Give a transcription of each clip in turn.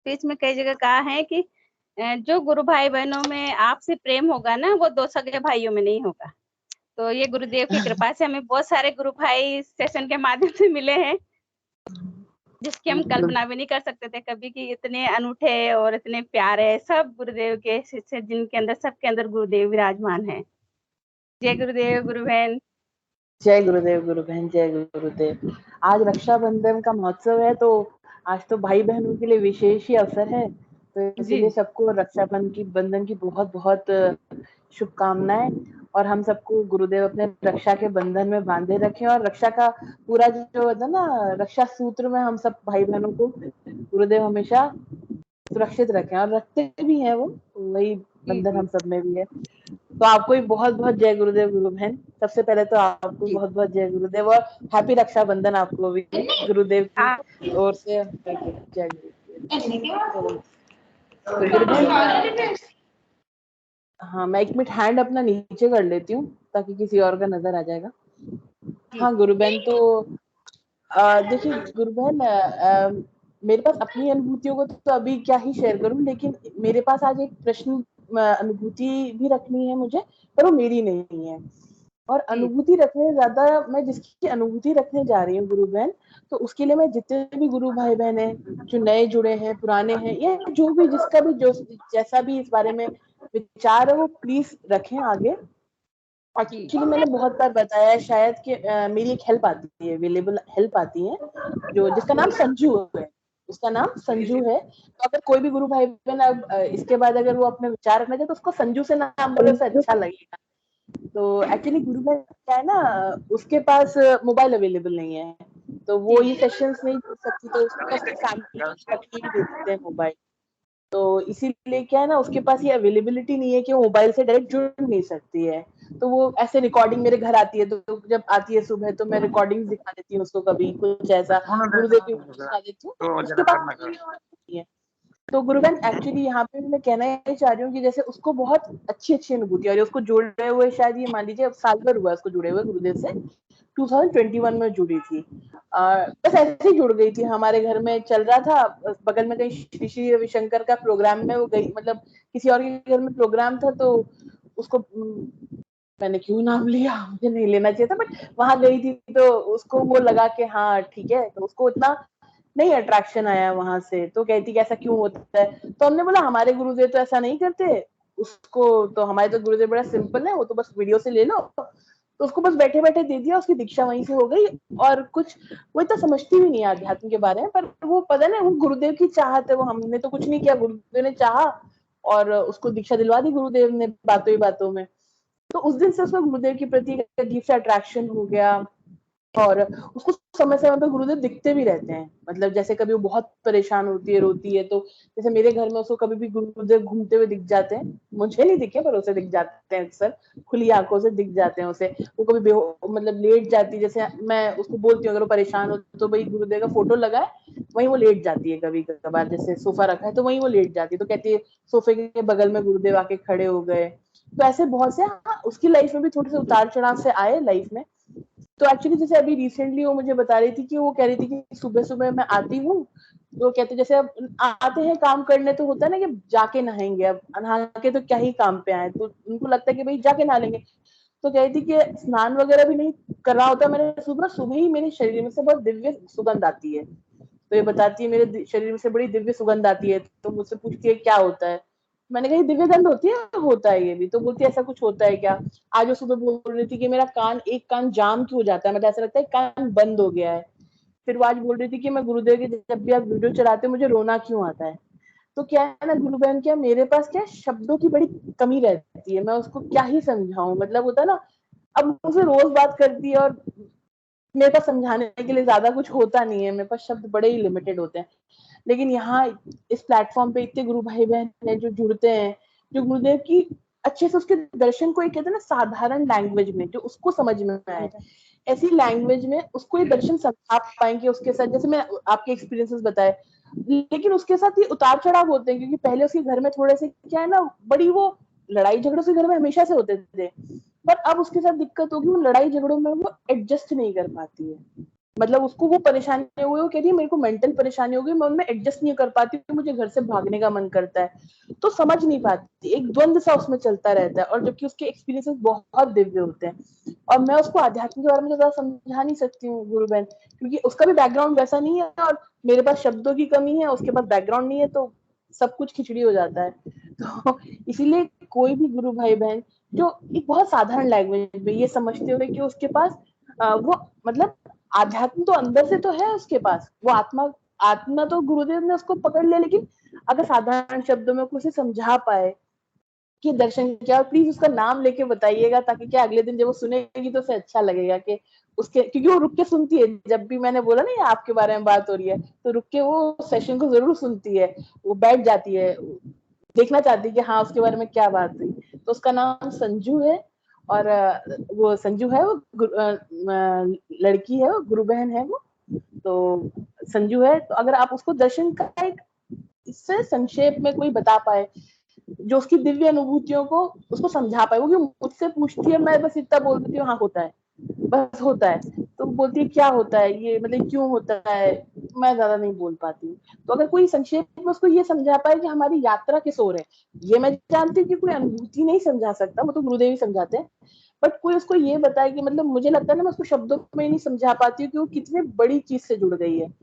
Speech में कई जगह कहा है कि जो गुरु भाई-बहनों में आपसी प्रेम होगा ना, वो 2 सगे भाइयों में नहीं होगा। तो ये गुरुदेव की कृपा से हमें बहुत सारे गुरु भाई सेशन के माध्यम से मिले हैं, जिसकी हम बिल्कुल। कल्पना भी नहीं कर सकते थे कभी कि इतने अनूठे और इतने प्यारे सब गुरुदेव के शिष्य जिनके अंदर सबके अंदर गुरुदेव विराजमान हैं। जय गुरुदेव, गुरु बहन। जय गुरुदेव, गुरु बहन, जय गुरुदेव। आज रक्षाबंधन का महोत्सव है, तो आज तो भाई बहनों के लिए विशेष ही अवसर है, तो जी। इसीलिए सबको बंधन की बहुत बहुत शुभकामनाएं। और हम सबको गुरुदेव अपने रक्षा के बंधन में बांधे रखें, और रक्षा का पूरा जो होता है ना, रक्षा सूत्र में हम सब भाई बहनों को गुरुदेव हमेशा सुरक्षित रखें, और रखते भी हैं वो, वही जी, बंधन जी। हम सब में भी है। तो आपको भी बहुत बहुत जय गुरुदेव गुरु बहन। सबसे पहले तो आपको जी। बहुत बहुत जय गुरुदेव, और हैप्पी रक्षाबंधन आपको भी गुरुदेव आप की ओर से। जय गुरुदेव। तो गुरु बहन, हाँ मैं 1 मिनट हैंड अपना नीचे कर लेती हूँ ताकि किसी और का नजर आ जाएगा। जी, हाँ गुरु बहन, तो देखिए गुरु बहन, मेरे पास अपनी अनुभूतियों को तो अभी क्या ही शेयर करूं, लेकिन मेरे पास आज एक प्रश्न अनुभूति भी रखनी है मुझे, पर वो मेरी नहीं है। और जी। अनुभूति रखने से ज्यादा मैं जिसकी अनुभूति रखने जा रही हूँ गुरु बहन, तो उसके लिए मैं जितने भी गुरु भाई बहन हैं, जो नए जुड़े हैं, पुराने हैं, या जो भी जिसका भी जो जैसा भी इस बारे में विचार है, वो प्लीज रखें आगे। जी। एक्चुअली मैंने बहुत बार बताया है शायद कि मेरी एक हेल्प आती है, अवेलेबल हेल्प आती है, जो जिसका नाम संजू है। उसका नाम संजू है। तो अगर कोई भी गुरु भाई बहन अब इसके बाद अगर वो अपने विचार रखना चाहे, तो उसको संजू से नाम बोले तो अच्छा लगेगा। तो एक्चुअली गुरु भाई क्या है ना, उसके पास मोबाइल अवेलेबल नहीं है, तो वो जी। ये सेशंस नहीं दे सकती, तो उसके पास फैमिली रखने भी दे देते हैं मोबाइल। तो इसीलिए क्या है ना, उसके पास ये अवेलेबिलिटी नहीं है कि वो मोबाइल से डायरेक्ट जुड़ नहीं सकती है। तो वो ऐसे रिकॉर्डिंग मेरे घर आती है, तो जब आती है सुबह तो मैं रिकॉर्डिंग दिखा देती हूँ उसको, कभी कुछ ऐसा गुरुदेव की दिखा देती हूँ, उसके पास। तो गुरुबहन एक्चुअली यहाँ पे मैं कहना ये चाह रही हूँ कि जैसे उसको बहुत अच्छी अच्छी अनुभूति और उसको जुड़े हुए, शायद ये मान लीजिए अब साल भर हुआ उसको जुड़े हुए गुरुदेव से, 2021 में जुड़ी थी। बस ऐसे ही जुड़ गई थी, हमारे घर में चल रहा था, बगल में कहीं श्री श्री रविशंकर का प्रोग्राम में वो गई, मतलब किसी और के घर में प्रोग्राम था, तो उसको मैंने क्यों नाम लिया, मुझे नहीं लेना चाहिए था, बट वहां गई थी तो उसको वो लगा कि हाँ ठीक है, तो उसको इतना नहीं अट्रैक्शन आया वहां से, तो कहती कि ऐसा क्यों होता है। तो हमने बोला हमारे गुरुदेव तो ऐसा नहीं करते, उसको तो हमारे तो गुरुदेव बड़ा सिंपल है, वो तो बस वीडियो से ले लो। तो उसको बस बैठे बैठे दे दिया, उसकी दीक्षा वहीं से हो गई। और कुछ वो इतना समझती भी नहीं है अध्यात्म के बारे में, पर वो पता नहीं वो गुरुदेव की चाहत है, वो हमने तो कुछ नहीं किया, गुरुदेव ने चाहा और उसको दीक्षा दिलवा दी गुरुदेव ने बातों ही बातों में। तो उस दिन से उसको गुरुदेव के प्रति एक अजीब सा अट्रैक्शन हो गया। और उसको समय समय पे गुरुदेव दिखते भी रहते हैं, मतलब जैसे कभी वो बहुत परेशान होती है, रोती है, तो जैसे मेरे घर में उसको कभी भी गुरुदेव घूमते हुए दिख जाते हैं, मुझे नहीं दिखे पर उसे दिख जाते हैं, अक्सर खुली आंखों से दिख जाते हैं उसे। वो कभी मतलब लेट जाती है, जैसे मैं उसको बोलती हूँ अगर वो परेशान हो तो भाई गुरुदेव का फोटो लगा है, वहीं वो लेट जाती है, कभी कभार जैसे सोफा रखा है तो वहीं वो लेट जाती है, तो कहती है सोफे के बगल में गुरुदेव आके खड़े हो गए। तो ऐसे बहुत से, हाँ उसकी लाइफ में भी थोड़े से उतार चढ़ाव से आए लाइफ में। तो एक्चुअली जैसे अभी रिसेंटली वो मुझे बता रही थी कि वो कह रही थी कि सुबह सुबह मैं आती हूँ, तो कहते जैसे अब आते हैं काम करने, तो होता है ना कि जाके नहाएंगे, अब नहा के तो क्या ही काम पे आए, तो उनको लगता है कि भाई जाके नहा लेंगे। तो कह रही थी कि स्नान वगैरह भी नहीं कर रहा होता मैंने, सुबह सुबह ही मेरे शरीर में से बहुत दिव्य सुगंध आती है। तो ये बताती है मेरे शरीर में से बड़ी दिव्य सुगंध आती है, तो मुझसे पूछती है क्या होता है। मैंने कहा दिव्य गंध होती है, होता है ये भी। तो बोलती है ऐसा कुछ होता है क्या। आज वो सुबह बोल रही थी कि मेरा कान, एक कान जाम क्यों हो जाता है, मतलब ऐसा लगता है कान बंद हो गया है। फिर वो आज बोल रही थी कि मैं गुरुदेव के जब भी आप वीडियो चलाते मुझे रोना क्यों आता है। तो क्या है ना गुरु बहन, क्या मेरे पास क्या शब्दों की बड़ी कमी रहती है, मैं उसको क्या ही समझाऊं, मतलब होता है ना, अब मुझसे रोज बात करती है और मेरे पास समझाने के लिए ज्यादा कुछ होता नहीं है, मेरे पास शब्द बड़े ही लिमिटेड होते हैं। लेकिन यहाँ इस प्लेटफॉर्म पे इतने गुरु भाई बहन हैं जो जुड़ते हैं, जो गुरुदेव की अच्छे से उसके दर्शन को, एक कहते हैं ना साधारण लैंग्वेज में जो उसको समझ में आए, ऐसी लैंग्वेज में उसको ये दर्शन समझा पाएंगे उसके साथ, जैसे मैं आपके एक्सपीरियंसेस बताए। लेकिन उसके साथ ये उतार चढ़ाव होते हैं, क्योंकि पहले उसके घर में थोड़े से क्या है ना, बड़ी वो लड़ाई झगड़े उसके घर में हमेशा से होते थे, पर अब उसके साथ दिक्कत होगी, वो लड़ाई झगड़ों में वो एडजस्ट नहीं कर पाती है। मतलब उसको वो परेशानी हुई, वो कह रही है मेरे को मेंटल परेशानी हो गई, मैं उनमें एडजस्ट नहीं कर पाती, मुझे घर से भागने का मन करता है। तो समझ नहीं पाती, एक द्वंद सा उसमें चलता रहता है, और जबकि उसके एक्सपीरियंसेस बहुत दिव्य होते हैं। और मैं उसको आध्यात्म के बारे में ज्यादा समझा नहीं सकती हूँ गुरु बहन, क्योंकि उसका भी बैकग्राउंड वैसा नहीं है, और मेरे पास शब्दों की कमी है, उसके पास बैकग्राउंड नहीं है, तो सब कुछ खिचड़ी हो जाता है। तो इसीलिए कोई भी गुरु भाई बहन जो एक बहुत साधारण लैंग्वेज में ये समझते हुए कि उसके पास वो मतलब आध्यात्म तो अंदर से तो है उसके पास, वो आत्मा आत्मा तो गुरुदेव ने उसको पकड़ लिया, लेकिन अगर साधारण शब्दों में उसे समझा पाए कि दर्शन क्या, प्लीज उसका नाम लेके बताइएगा, ताकि क्या अगले दिन जब वो सुनेगी तो उसे अच्छा लगेगा कि उसके, क्योंकि वो रुक के सुनती है, जब भी मैंने बोला ना ये आपके बारे में बात हो रही है, तो रुक के वो सेशन को जरूर सुनती है, वो बैठ जाती है, देखना चाहती है कि हाँ उसके बारे में क्या बात हुई। तो उसका नाम संजू है, और वो संजू है, वो लड़की है, वो गुरु बहन है वो। तो संजू है, तो अगर आप उसको दर्शन का एक इससे संक्षेप में कोई बता पाए, जो उसकी दिव्य अनुभूतियों को उसको समझा पाए, वो कि मुझसे पूछती है, मैं बस इतना बोल देती हूँ हाँ होता है, बस होता है। तो बोलती है क्या होता है ये, मतलब क्यों होता है, मैं ज्यादा नहीं बोल पाती हूँ। तो अगर कोई संक्षेप में उसको ये समझा पाए कि हमारी यात्रा किस ओर है, ये मैं जानती हूँ कि कोई अनुभूति नहीं समझा सकता, वो तो गुरुदेव ही समझाते हैं, बट कोई उसको ये बताए कि मतलब मुझे लगता है ना, मैं उसको शब्दों में ही नहीं समझा पाती हूँ कि वो कितने बड़ी चीज से जुड़ गई है।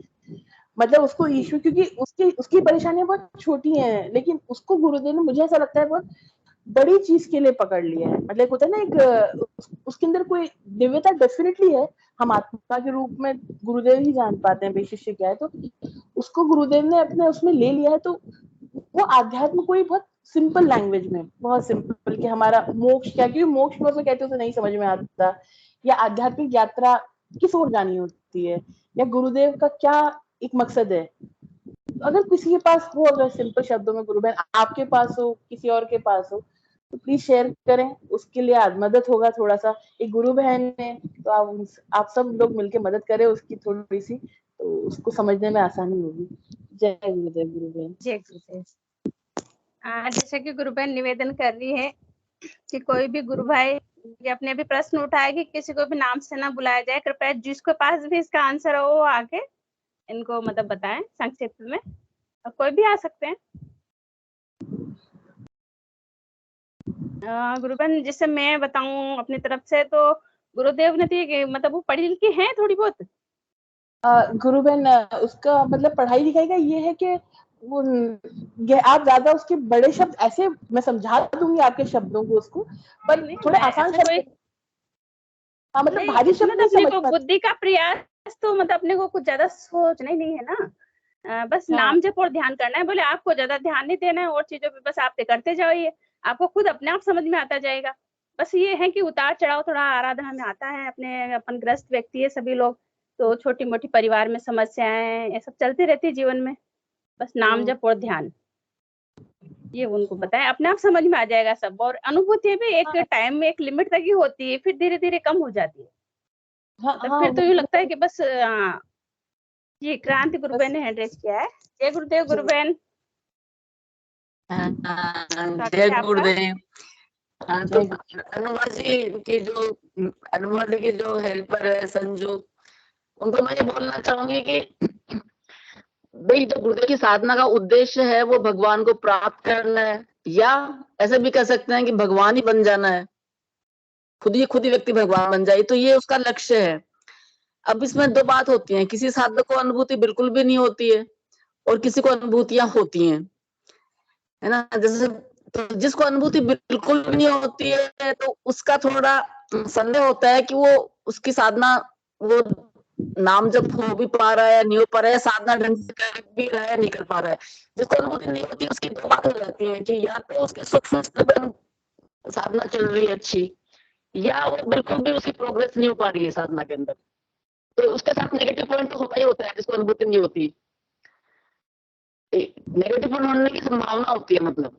मतलब उसको ईश्वर, क्योंकि उसकी उसकी परेशानियां बहुत छोटी हैं, लेकिन उसको गुरुदेव ने, मुझे ऐसा लगता है, बहुत बड़ी चीज के लिए पकड़ लिया है। मतलब होता है ना एक उसके अंदर कोई दिव्यता डेफिनेटली है, हम आत्मा के रूप में गुरुदेव ही जान पाते हैं भाई शिष्य क्या है, तो उसको गुरुदेव ने अपने उसमें ले लिया है। तो वो आध्यात्म को ही बहुत सिंपल लैंग्वेज में, बहुत सिंपल कि हमारा मोक्ष क्या, क्योंकि मोक्ष में उसको कहते हैं उसे नहीं समझ में आता, या आध्यात्मिक यात्रा किस ओर जानी होती है, या गुरुदेव का क्या एक मकसद है। अगर किसी के पास हो, अगर सिंपल शब्दों में गुरु बहन आपके पास हो, किसी और के पास हो, तो प्लीज शेयर करें, उसके लिए आज मदद होगा थोड़ा सा। एक गुरु बहन है तो आप सब लोग मिलकर मदद करें उसकी थोड़ी सी, तो उसको समझने में आसानी होगी। जय गुरुदेव गुरु बहन। जय गुरुदेव। जैसे कि गुरु बहन निवेदन कर रही है कि कोई भी गुरु भाई ये अपने भी प्रश्न उठाए कि किसी को भी नाम से ना बुलाया जाए, कृपया जिसके पास भी इसका आंसर हो वो आके इनको मतलब बताएं संक्षिप्त में, और कोई भी आ सकते हैं। गुरु बहन जैसे मैं बताऊं अपनी तरफ से, तो गुरुदेव ने तो मतलब वो पढ़ी लिखी है थोड़ी बहुत। गुरु बहन उसका मतलब पढ़ाई लिखाई का ये है कि वो ये आप ज्यादा उसके बड़े शब्द ऐसे, मैं समझा दूंगी आपके शब्दों को उसको, पर नहीं नहीं, थोड़े मैं आसान ऐसा कोई शब्द, हाँ मतलब नहीं, भारी इसमें शब्द तो नहीं अपने समझ को पाते। बुद्धि का प्रयास तो मतलब अपने को कुछ ज्यादा सोचना ही नहीं है ना। बस हाँ नाम जप और ध्यान करना है, बोले आपको ज्यादा ध्यान नहीं देना है और चीजों पे, बस आप करते जाइए, आपको खुद अपने आप समझ में आता जाएगा। बस ये है कि उतार चढ़ाव थोड़ा आराधना में आता है, अपने अपन ग्रस्त व्यक्ति है सभी लोग, तो छोटी मोटी परिवार में समस्याएं ये सब चलती रहती है जीवन में। बस नाम जप और ध्यान ये उनको पता है, अपने आप समझ में आ जाएगा सब। और अनुभूति भी एक टाइम में एक लिमिट तक ही होती है, फिर धीरे धीरे कम हो जाती है। हाँ मतलब हाँ फिर तो यूँ लगता है वो कि बस जी क्रांति गुरुबेन बस ने हैंड रेज किया है। जय गुरुदेव गुरुबेन। स्वागत जय है आपका। गुरुदेव। हाँ तो अनुमा जी की जो अनुमा जी की जो हेल्पर है संजू, उनको मैं ये बोलना चाहूंगी कि भाई जो गुरुदेव की साधना का उद्देश्य है वो भगवान को प्राप्त करना है, या ऐसे भी कह सकते हैं कि भगवान ही बन जाना है, खुद ही व्यक्ति भगवान बन जाए, तो ये उसका लक्ष्य है। अब इसमें दो बात होती है, किसी साधक को अनुभूति बिल्कुल भी नहीं होती है और किसी को अनुभूतियां होती हैं, है ना। जैसे तो जिसको अनुभूति बिल्कुल भी नहीं होती है तो उसका थोड़ा संदेह होता है कि वो उसकी साधना, वो नाम जब हो भी पा रहा है नहीं हो पा रहा है, साधना ढंग से कर भी रहा है नहीं कर पा रहा है। जिसको अनुभूति नहीं होती उसकी दो बात हो जाती है कि या तो उसके सूक्ष्म स्तर पर साधना चल रही है अच्छी, या वो बिल्कुल भी उसकी प्रोग्रेस नहीं हो पा रही है साधना के अंदर। तो उसके साथ नेगेटिव पॉइंट तो होता ही होता है जिसको अनुभूति नहीं होती, नेगेटिव पॉइंट होने की संभावना होती है। मतलब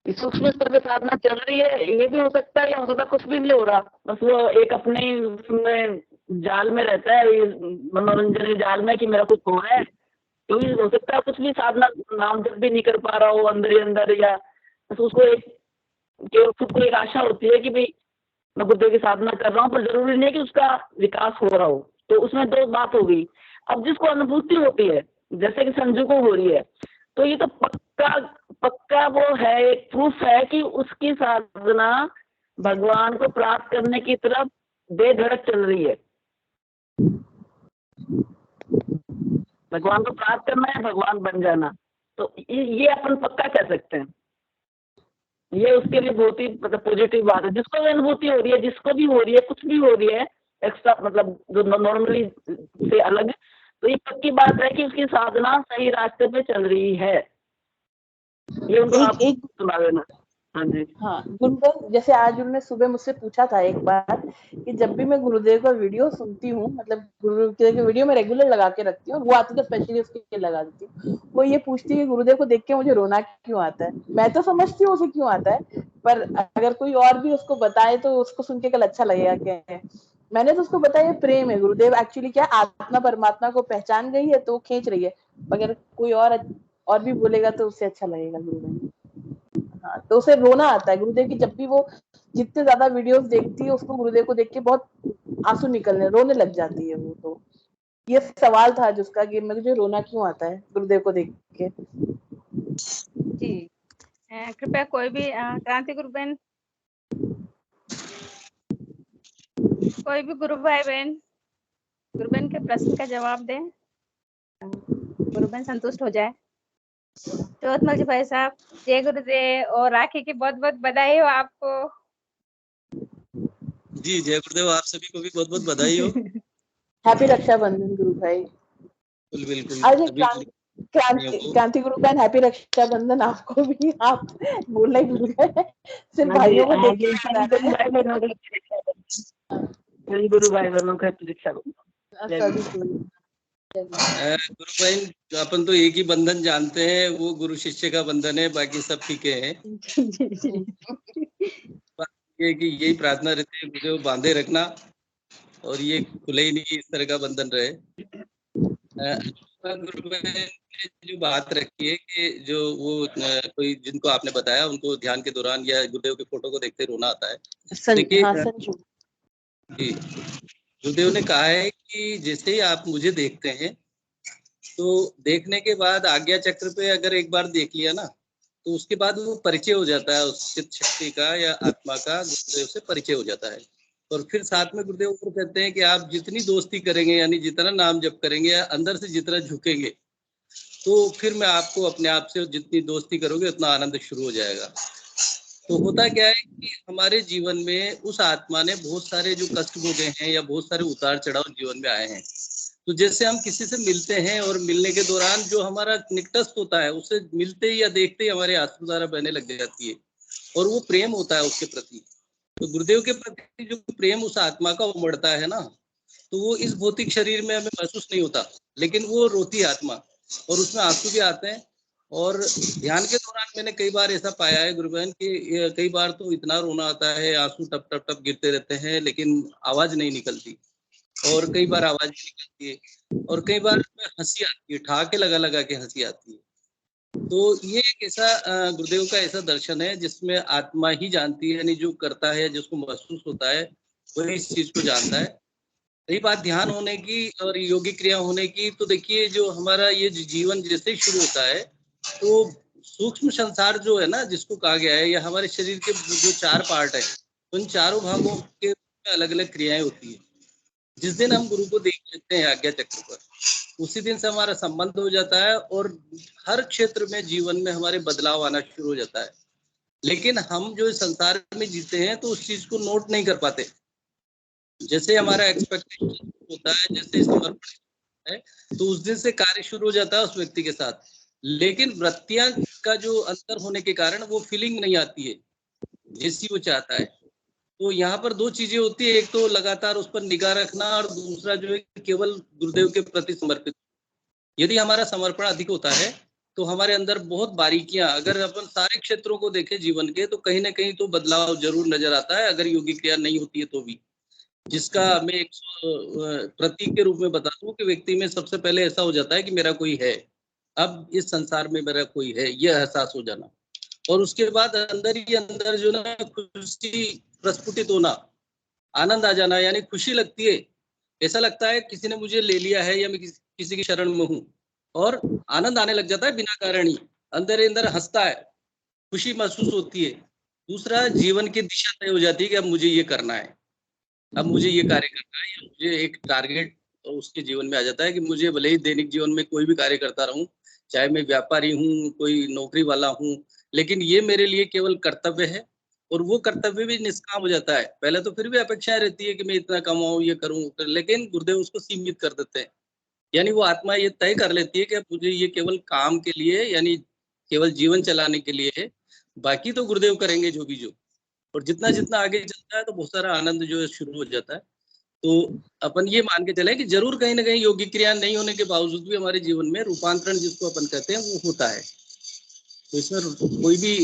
सूक्ष्म स्तर पे साधना चल रही है, ये भी हो सकता है, या हो सकता है कुछ भी नहीं हो रहा, बस वो एक अपने ही उसमें जाल में रहता है, मनोरंजन जाल में कि मेरा कुछ हो रहा है। तो ये हो सकता है कुछ भी साधना नाम जब भी नहीं कर पा रहा हो अंदर ही अंदर, या बस उसको एक केवल खुद को एक आशा होती है कि भाई मैं गुरुदेव की साधना कर रहा हूँ, पर जरूरी नहीं है कि उसका विकास हो रहा हो। तो उसमें 2 बात हो गई। अब जिसको अनुभूति होती है, जैसे कि संजू को हो रही है, तो ये तो पक्का वो है, एक प्रूफ है कि उसकी साधना भगवान को प्राप्त करने की तरफ बेधड़क चल रही है। भगवान को प्राप्त करना है, भगवान बन जाना, तो ये अपन पक्का कह सकते हैं। ये उसके लिए बहुत ही मतलब पॉजिटिव बात है। जिसको भी अनुभूति हो रही है, जिसको भी हो रही है, कुछ भी हो रही है एक्स्ट्रा, मतलब जो नॉर्मली से अलग, तो ये पक्की बात है कि उसकी साधना सही रास्ते पे चल रही है। ये उनको आप सुना देना। हाँ जी। हाँ गुरुदेव, जैसे आज उन्होंने सुबह मुझसे पूछा था एक बार कि जब भी मैं गुरुदेव का वीडियो सुनती हूँ, मतलब गुरुदेव के वीडियो में रेगुलर लगा के रखती हूँ, वो आती तो स्पेशली उसके लिए लगा देती हूँ, वो ये पूछती है कि गुरुदेव को देख के मुझे रोना क्यों आता है। मैं तो समझती हूँ उसे क्यों आता है, पर अगर कोई और भी उसको बताए तो उसको सुन के कल अच्छा लगेगा। क्या मैंने तो उसको बताया प्रेम है। गुरुदेव एक्चुअली क्या, आत्मा परमात्मा को पहचान गई है तो वो खींच रही है, अगर कोई और भी बोलेगा तो उससे अच्छा लगेगा गुरुदेव। हाँ, तो उसे रोना आता है गुरुदेव की, जब भी वो जितने ज्यादा वीडियोस देखती है उसको गुरुदेव को देख के बहुत आंसू निकलने, रोने लग जाती है वो। तो ये सवाल था जिसका कि मुझे रोना क्यों आता है गुरुदेव को देख के। जी कृपया कोई भी क्रांति गुरु बहन, कोई भी गुरु भाई बहन गुरु बहन के प्रश्न का जवाब दें, गुरु बहन संतुष्ट हो जाए। चौथमल जी भाई साहब, जय गुरुदेव और राखी की बहुत बहुत बधाई हो आपको। जी जय गुरुदेव, आप सभी को भी बहुत बहुत बधाई हो। हैप्पी रक्षाबंधन गुरु भाई। बिल्कुल आज क्रांति गुरु बहन, हैप्पी रक्षाबंधन आपको भी। आप बोलना ही भूल गए, सिर्फ भाइयों को देख के गुरु भाई बहनों का परीक्षा। गुरु भाई, अपन तो एक ही बंधन जानते हैं, वो गुरु शिष्य का बंधन है, बाकी सब फीके हैं। ये कि यही प्रार्थना रहती है, गुरुदेव बांधे रखना और ये खुले ही नहीं, इस तरह का बंधन रहे। गुरु भाई ने जो बात रखी है कि जो वो कोई जिनको आपने बताया उनको ध्यान के दौरान या गुरुदेव के फोटो को देखते रोना आता है। देखिए जी, गुरुदेव ने कहा है कि जैसे ही आप मुझे देखते हैं तो देखने के बाद आज्ञा चक्र पे अगर एक बार देख लिया ना, तो उसके बाद वो परिचय हो जाता है उस चित्त शक्ति का या आत्मा का, गुरुदेव से परिचय हो जाता है। और फिर साथ में गुरुदेव ऊपर कहते हैं कि आप जितनी दोस्ती करेंगे, यानी जितना नाम जप करेंगे या अंदर से जितना झुकेंगे, तो फिर मैं आपको अपने आप से जितनी दोस्ती करोगे उतना आनंद शुरू हो जाएगा। तो होता क्या है कि हमारे जीवन में उस आत्मा ने बहुत सारे जो कष्ट भोगे हैं या बहुत सारे उतार चढ़ाव जीवन में आए हैं। तो जैसे हम किसी से मिलते हैं और मिलने के दौरान जो हमारा निकटस्थ होता है, उससे मिलते ही या देखते ही हमारे आंसुधारा बहने लग जाती है और वो प्रेम होता है उसके प्रति। तो गुरुदेव के प्रति जो प्रेम उस आत्मा का उमड़ता है ना, तो वो इस भौतिक शरीर में हमें महसूस नहीं होता, लेकिन वो रोती आत्मा और उसमें आंसू भी आते हैं। और ध्यान के दौरान मैंने कई बार ऐसा पाया है गुरु बहन कि कई बार तो इतना रोना आता है, आंसू टप टप टप गिरते रहते हैं, लेकिन आवाज नहीं निकलती, और कई बार आवाज नहीं निकलती है, और कई बार हंसी आती है, ठहाके लगा लगा के हंसी आती है। तो ये एक ऐसा गुरुदेव का ऐसा दर्शन है जिसमें आत्मा ही जानती है, यानी जो करता है, जिसको महसूस होता है, वही इस चीज को जानता है। रही बात ध्यान होने की और योगिक क्रिया होने की, तो देखिए जो हमारा ये जीवन जैसे ही शुरू होता है, तो सूक्ष्म संसार जो है ना, जिसको कहा गया है, या हमारे शरीर के जो 4 पार्ट है, उन चारों भागों के अलग अलग क्रियाएं होती है। जिस दिन हम गुरु को देख लेते हैं आज्ञा चक्र पर, उसी दिन से हमारा संबंध हो जाता है और हर क्षेत्र में जीवन में हमारे बदलाव आना शुरू हो जाता है। लेकिन हम जो इस संसार में जीते हैं तो उस चीज को नोट नहीं कर पाते। जैसे हमारा एक्सपेक्टेशन होता है, जैसे समर्पण है, तो उस दिन से कार्य शुरू हो जाता है उस व्यक्ति के साथ। लेकिन वृत्तियां का जो अंतर होने के कारण वो फीलिंग नहीं आती है जैसी वो चाहता है। तो यहाँ पर 2 चीजें होती है, एक तो लगातार उस पर निगाह रखना, और दूसरा जो है केवल गुरुदेव के प्रति समर्पित। यदि हमारा समर्पण अधिक होता है तो हमारे अंदर बहुत बारीकियां, अगर अपन सारे क्षेत्रों को देखें जीवन के, तो कहीं ना कहीं तो बदलाव जरूर नजर आता है, अगर योगिक क्रिया नहीं होती है तो भी। जिसका मैं एक प्रतीक के रूप में बता दूं कि व्यक्ति में सबसे पहले ऐसा हो जाता है कि मेरा कोई है, अब इस संसार में मेरा कोई है, यह एहसास हो जाना। और उसके बाद अंदर ही अंदर जो ना खुशी प्रस्फुटित होना, आनंद आ जाना, यानी खुशी लगती है ऐसा लगता है किसी ने मुझे ले लिया है या मैं किसी की शरण में हूँ, और आनंद आने लग जाता है बिना कारण ही, अंदर ही अंदर हंसता है, खुशी महसूस होती है। दूसरा, जीवन की दिशा तय हो जाती है कि अब मुझे ये करना है, अब मुझे ये कार्य करना है, या मुझे एक टारगेट तो उसके जीवन में आ जाता है कि मुझे भले ही दैनिक जीवन में कोई भी कार्य करता रहूं, चाहे मैं व्यापारी हूँ, कोई नौकरी वाला हूँ, लेकिन ये मेरे लिए केवल कर्तव्य है, और वो कर्तव्य भी निष्काम हो जाता है। पहले तो फिर भी अपेक्षाएं रहती है कि मैं इतना कमाऊं, ये करूं, लेकिन गुरुदेव उसको सीमित कर देते हैं। यानी वो आत्मा ये तय कर लेती है कि अब मुझे ये केवल काम के लिए, यानी केवल जीवन चलाने के लिए है, बाकी तो गुरुदेव करेंगे जो भी जो। और जितना जितना आगे चलता है तो बहुत सारा आनंद जो है शुरू हो जाता है। तो अपन ये मान के चले कि जरूर कहीं ना कहीं योगिक क्रिया नहीं होने के बावजूद भी हमारे जीवन में रूपांतरण जिसको अपन कहते हैं वो होता है। तो इसमें कोई भी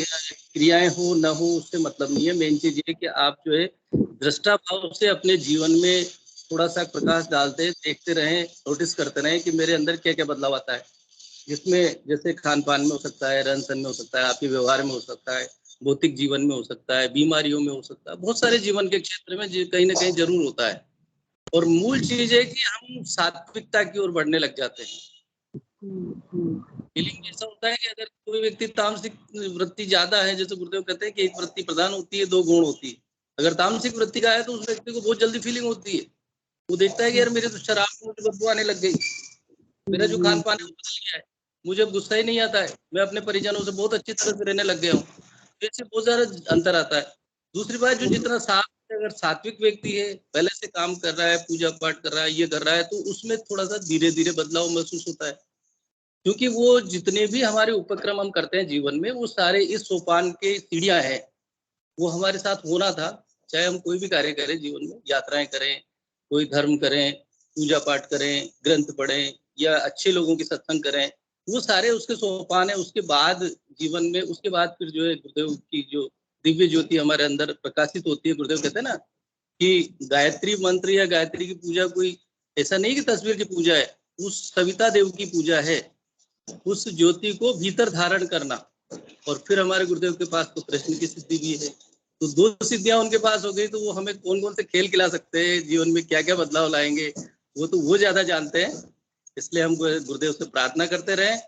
क्रियाएं हो ना हो उससे मतलब नहीं है। मेन चीज ये कि आप जो है दृष्टा भाव से अपने जीवन में थोड़ा सा प्रकाश डालते, देखते रहें, नोटिस करते रहें कि मेरे अंदर क्या क्या बदलाव आता है, जिसमें जैसे खान पान में हो सकता है, रहन सहन में हो सकता है, आपके व्यवहार में हो सकता है, भौतिक जीवन में हो सकता है, बीमारियों में हो सकता है, बहुत सारे जीवन के क्षेत्र में कहीं ना कहीं जरूर होता है। और मूल चीज है कि हम सात्विकता की ओर बढ़ने लग जाते हैं। फीलिंग ऐसा होता है कि अगर कोई व्यक्ति तामसिक वृत्ति ज्यादा है, जैसे गुरुदेव कहते हैं कि एक वृत्ति प्रधान होती है, 2 गुण होती है। अगर तामसिक वृत्ति का है तो उस व्यक्ति को बहुत जल्दी फीलिंग होती है। वो देखता है कि यार मेरे तो शराब में मुझे बदबू आने लग गई, मेरा जो खान पान है वो बदल गया है, मुझे अब गुस्सा ही नहीं आता है, मैं अपने परिजनों से बहुत अच्छी तरह से रहने लग गया हूँ। इससे बहुत ज्यादा अंतर आता है। दूसरी बात, जो जितना साफ, अगर सात्विक व्यक्ति है, पहले से काम कर रहा है, पूजा पाठ कर रहा है, ये कर रहा है, तो उसमें थोड़ा सा धीरे धीरे बदलाव महसूस होता है। क्योंकि वो जितने भी हमारे उपक्रम हम करते हैं जीवन में, वो सारे इस सोपान के सीढ़ियां हैं। वो हमारे साथ होना था, चाहे हम कोई भी कार्य करें जीवन में, यात्राएं करें, कोई धर्म करें, पूजा पाठ करें, ग्रंथ पढ़ें, या अच्छे लोगों के सत्संग करें, वो सारे उसके सोपान है। उसके बाद जीवन में, उसके बाद फिर जो है गुरुदेव की जो दिव्य ज्योति हमारे अंदर प्रकाशित होती है। गुरुदेव कहते हैं ना कि गायत्री मंत्र या गायत्री की पूजा कोई ऐसा नहीं कि तस्वीर की पूजा है, उस सविता देव की पूजा है, उस ज्योति को भीतर धारण करना। और फिर हमारे गुरुदेव के पास तो कृष्ण की सिद्धि भी है। तो 2 सिद्धियां उनके पास हो गई, तो वो हमें कौन कौन से खेल खिला सकते हैं, जीवन में क्या क्या बदलाव लाएंगे, वो तो वो ज्यादा जानते हैं। इसलिए हम गुरुदेव से प्रार्थना करते रहें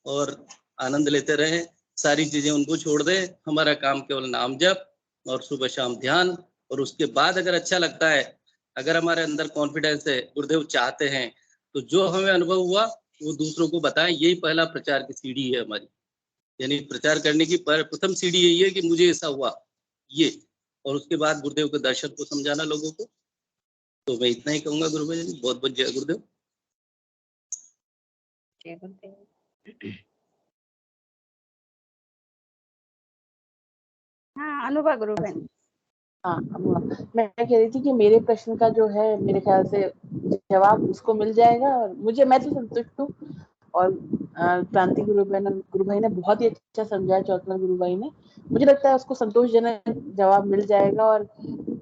और आनंद लेते रहें, सारी चीजें उनको छोड़ दें। हमारा काम केवल नाम जप और सुबह शाम ध्यान। और उसके बाद अगर अच्छा लगता है, अगर हमारे अंदर कॉन्फिडेंस है, गुरुदेव चाहते हैं, तो जो हमें अनुभव हुआ वो दूसरों को बताएं। यही पहला प्रचार की सीढ़ी है हमारी, यानी प्रचार करने की प्रथम सीढ़ी यही है कि मुझे ऐसा हुआ ये, और उसके बाद गुरुदेव के दर्शन को समझाना लोगों को। तो मैं इतना ही कहूंगा गुरु भाई जी, बहुत बहुत जय गुरुदेव। हाँ, अनुभा गुरु बहन। हाँ, मैं कह रही थी कि मेरे प्रश्न का जो है मेरे ख्याल से जवाब उसको मिल जाएगा, और मैं तो संतुष्ट हूँ। और क्रांति गुरु भाई ने बहुत ही अच्छा समझाया, चौथमल गुरु भाई ने। मुझे लगता है उसको संतोषजनक जवाब मिल जाएगा, और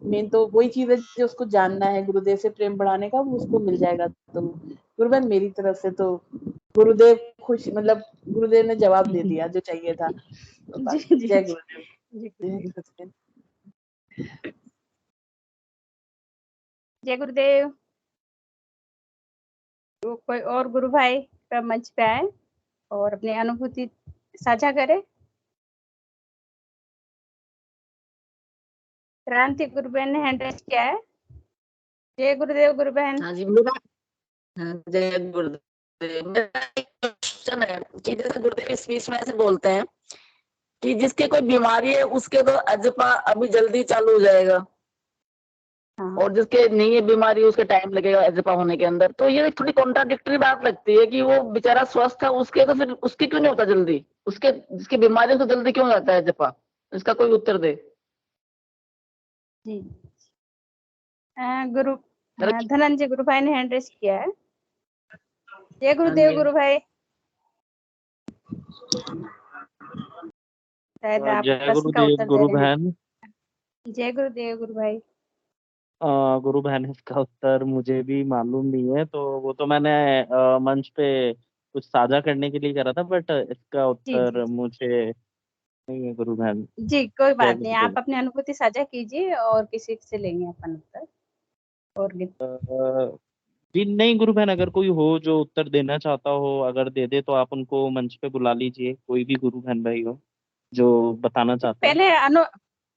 मेन तो वही चीज है जो उसको जानना है, गुरुदेव से प्रेम बढ़ाने का, वो उसको मिल जाएगा। तो गुरु बहन, मेरी तरफ से तो गुरुदेव खुश, मतलब गुरुदेव ने जवाब दे दिया जो चाहिए था। जय गुरुदेव। जय गुरुदेव। तो कोई और गुरु भाई का मंच पे आए और अपनी अनुभूति साझा करे। क्रांति गुरु बहन ने हैंड रेज किया है। जय गुरुदेव गुरु बहन। हाँ जी, मेरा जय गुरुदेव। मेरा एक क्वेश्चन है कि जैसे गुरुदेव इस बीच में ऐसे बोलते हैं कि जिसके कोई बीमारी है उसके तो अजपा अभी जल्दी चालू हो जाएगा, और जिसके नहीं है बीमारी उसके टाइम लगेगा अजपा होने के अंदर। तो ये थोड़ी कॉन्ट्राडिक्टरी बात लगती है कि वो बेचारा स्वस्थ है, उसके तो फिर उसके क्यों नहीं होता जल्दी, उसके जिसकी बीमारी तो जल्दी क्यों जाता है अजपा? इसका कोई उत्तर दे। जी, गुरु धनंजय गुरु भाई ने हैंड रेज किया है। जय गुरुदेव गुरु भाई। शायद आप प्रश्न का उत्तर गुरु दे रहे हैं। बहन। जय गुरुदेव गुरु भाई। गुरु बहन, इसका उत्तर मुझे भी मालूम नहीं है, तो वो तो मैंने मंच पे कुछ साझा करने के लिए करा था, बट इसका उत्तर मुझे नहीं है गुरु बहन। जी, कोई बात नहीं, आप अपनी अनुभूति साझा कीजिए और किसी से लेंगे अपन उत्तर। और जी नहीं गुरु बहन, अगर कोई हो जो उत्तर देना चाहता हो, अगर दे दे तो आप उनको मंच पे बुला लीजिए, कोई भी गुरु बहन भाई हो जो बताना चाहता है।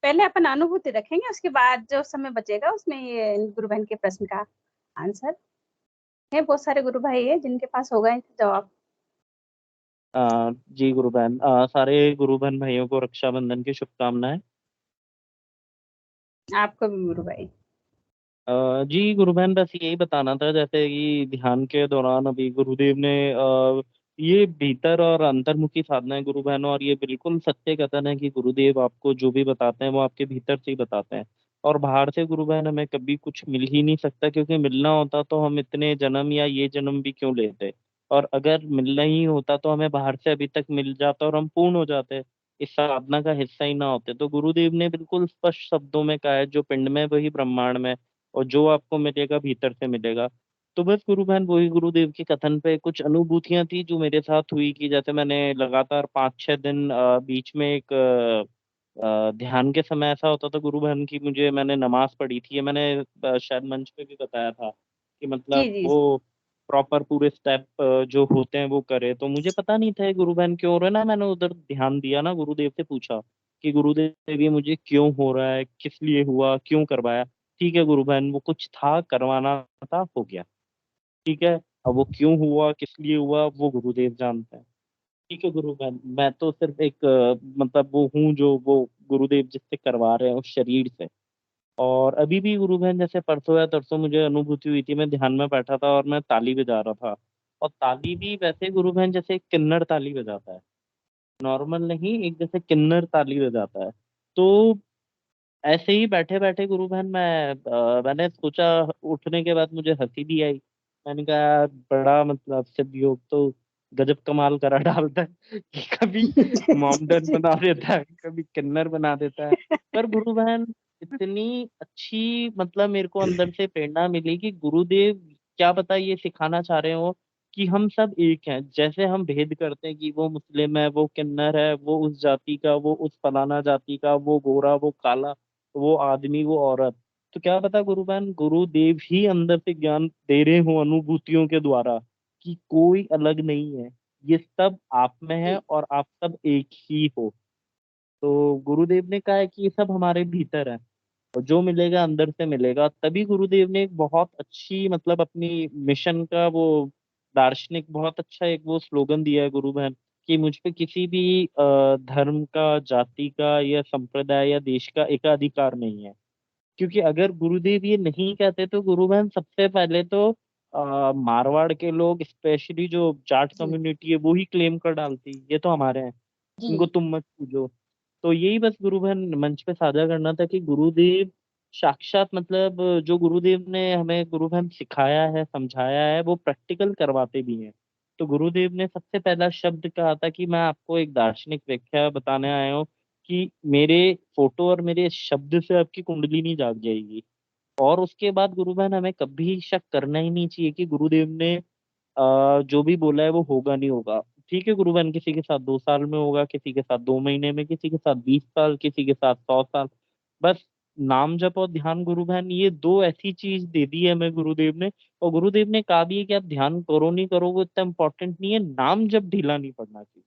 पहले अपन अनुभूति रखेंगे, उसके बाद जो समय बचेगा उसमें ये गुरु बहन के प्रश्न का आंसर है। बहुत सारे गुरु भाई है जिनके पास होगा जवाब। जी गुरु बहन, सारे गुरु बहन भाइयों को रक्षाबंधन की शुभकामनाएं। आपको भी गुरु भाई। जी गुरु बहन, बस यही बताना था, जैसे कि ध्यान के दौरान अभी गुरुदेव ने ये भीतर और अंतर्मुखी साधना है गुरु बहन, और ये बिल्कुल सत्य कथन है कि गुरुदेव आपको जो भी बताते हैं वो आपके भीतर से ही बताते हैं। और बाहर से गुरु बहन हमें कभी कुछ मिल ही नहीं सकता, क्योंकि मिलना होता तो हम इतने जन्म या ये जन्म भी क्यों लेते। और अगर मिलना ही होता तो हमें बाहर से अभी तक मिल जाता और हम पूर्ण हो जाते, इस साधना का हिस्सा ही ना होते। तो गुरुदेव ने बिल्कुल स्पष्ट शब्दों में कहा है, जो पिंड में वही ब्रह्मांड में, और जो आपको मिलेगा भीतर से मिलेगा। तो बस गुरु बहन वही गुरुदेव के कथन पे कुछ अनुभूतियां थी जो मेरे साथ हुई, कि जैसे मैंने लगातार 5-6 दिन बीच में एक ध्यान के समय ऐसा होता था गुरु बहन की, मुझे मैंने नमाज पढ़ी थी, ये मैंने शायद मंच पे भी बताया था कि जी मतलब जी। वो प्रॉपर पूरे स्टेप जो होते हैं वो करे। तो मुझे पता नहीं था ये गुरु बहन क्यों हो रहा है ना, मैंने उधर ध्यान दिया ना, गुरुदेव से पूछा कि गुरुदेव ये मुझे क्यों हो रहा है, किस लिए हुआ, क्यों करवाया। ठीक है गुरु बहन, वो कुछ था करवाना था, हो गया, ठीक है। अब वो क्यों हुआ, किस लिए हुआ, वो गुरुदेव जानते हैं। ठीक है गुरु बहन, मैं तो सिर्फ एक मतलब वो हूँ जो वो गुरुदेव जिससे करवा रहे हैं उस शरीर से। और अभी भी गुरु बहन, जैसे परसों या तरसों मुझे अनुभूति हुई थी, मैं ध्यान में बैठा था और मैं ताली बजा रहा था, और ताली भी वैसे गुरु बहन जैसे एक किन्नर ताली बजाता है, नॉर्मल नहीं, एक जैसे किन्नर ताली बजाता है। तो ऐसे ही बैठे बैठे गुरु बहन मैंने सोचा, उठने के बाद मुझे हंसी भी आई। मैंने कहा बड़ा मतलब सिद्ध योग तो गजब कमाल करा डालता है कि कभी मॉमडन बना देता है, कभी किन्नर बना देता है। पर गुरु बहन इतनी अच्छी, मतलब मेरे को अंदर से प्रेरणा मिली कि गुरुदेव क्या पता ये सिखाना चाह रहे हो कि हम सब एक हैं। जैसे हम भेद करते हैं कि वो मुस्लिम है, वो किन्नर है, वो उस जाति का, वो उस फलाना जाति का, वो गोरा, वो काला, वो आदमी, वो औरत। तो क्या पता गुरु बहन गुरुदेव ही अंदर से ज्ञान दे रहे हो अनुभूतियों के द्वारा कि कोई अलग नहीं है, ये सब आप में है जी और आप सब एक ही हो। तो गुरुदेव ने कहा है कि ये सब हमारे भीतर है, और जो मिलेगा अंदर से मिलेगा। तभी गुरुदेव ने एक बहुत अच्छी, मतलब अपनी मिशन का वो दार्शनिक बहुत अच्छा एक वो स्लोगन दिया है गुरु बहन, कि मुझ पे किसी भी धर्म का, जाति का या संप्रदाय या देश का एकाधिकार नहीं है। क्योंकि अगर गुरुदेव ये नहीं कहते तो गुरु बहन सबसे पहले तो मारवाड़ के लोग, स्पेशली जो जाट जी कम्युनिटी है, वो ही क्लेम कर डालती ये तो हमारे हैं, इनको जी। तुम मत पूजो। तो यही बस गुरु बहन मंच पे साझा करना था कि गुरुदेव साक्षात, मतलब जो गुरुदेव ने हमें गुरु बहन सिखाया है, समझाया है, वो प्रैक्टिकल करवाते भी हैं। तो गुरुदेव ने सबसे पहला शब्द कहा था कि मैं आपको एक दार्शनिक व्याख्या बताने आया हूँ कि मेरे फोटो और मेरे शब्द से आपकी कुंडली नहीं जाग जाएगी। और उसके बाद गुरु बहन हमें कभी शक करना ही नहीं चाहिए कि गुरुदेव ने जो भी बोला है वो होगा नहीं होगा। ठीक है गुरु बहन, किसी के साथ 2 साल में होगा, किसी के साथ 2 महीने में, किसी के साथ 20 साल, किसी के साथ 100 साल। बस नाम जप और ध्यान गुरु बहन, ये दो ऐसी चीज दे दी है हमें गुरुदेव ने। और गुरुदेव ने कहा भी है कि आप ध्यान करो नहीं करो वो इतना इंपॉर्टेंट नहीं है, नाम जप ढीला नहीं पड़ना चाहिए,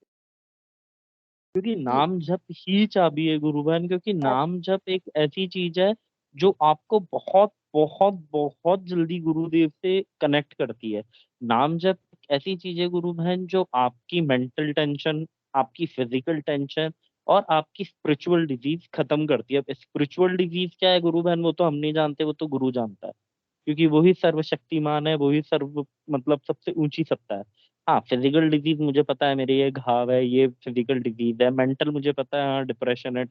क्योंकि जी नाम जप ही चाबी है गुरु बहन। क्योंकि नाम जप एक ऐसी चीज है जो आपको बहुत बहुत बहुत जल्दी गुरुदेव से कनेक्ट करती है। नाम जप एक ऐसी चीज है गुरु बहन जो आपकी मेंटल टेंशन, आपकी फिजिकल टेंशन और आपकी स्पिरिचुअल डिजीज खत्म करती है। अब स्पिरिचुअल डिजीज क्या है गुरु बहन, वो तो हम नहीं जानते, वो तो गुरु जानता है, क्योंकि वही सर्वशक्तिमान है, वही सर्व, मतलब सबसे ऊंची सत्ता है। हाँ फिजिकल डिजीज मुझे पता है, मेरे ये घाव है, ये फिजिकल डिजीज है। मेंटल मुझे पता है, हाँ डिप्रेशन है,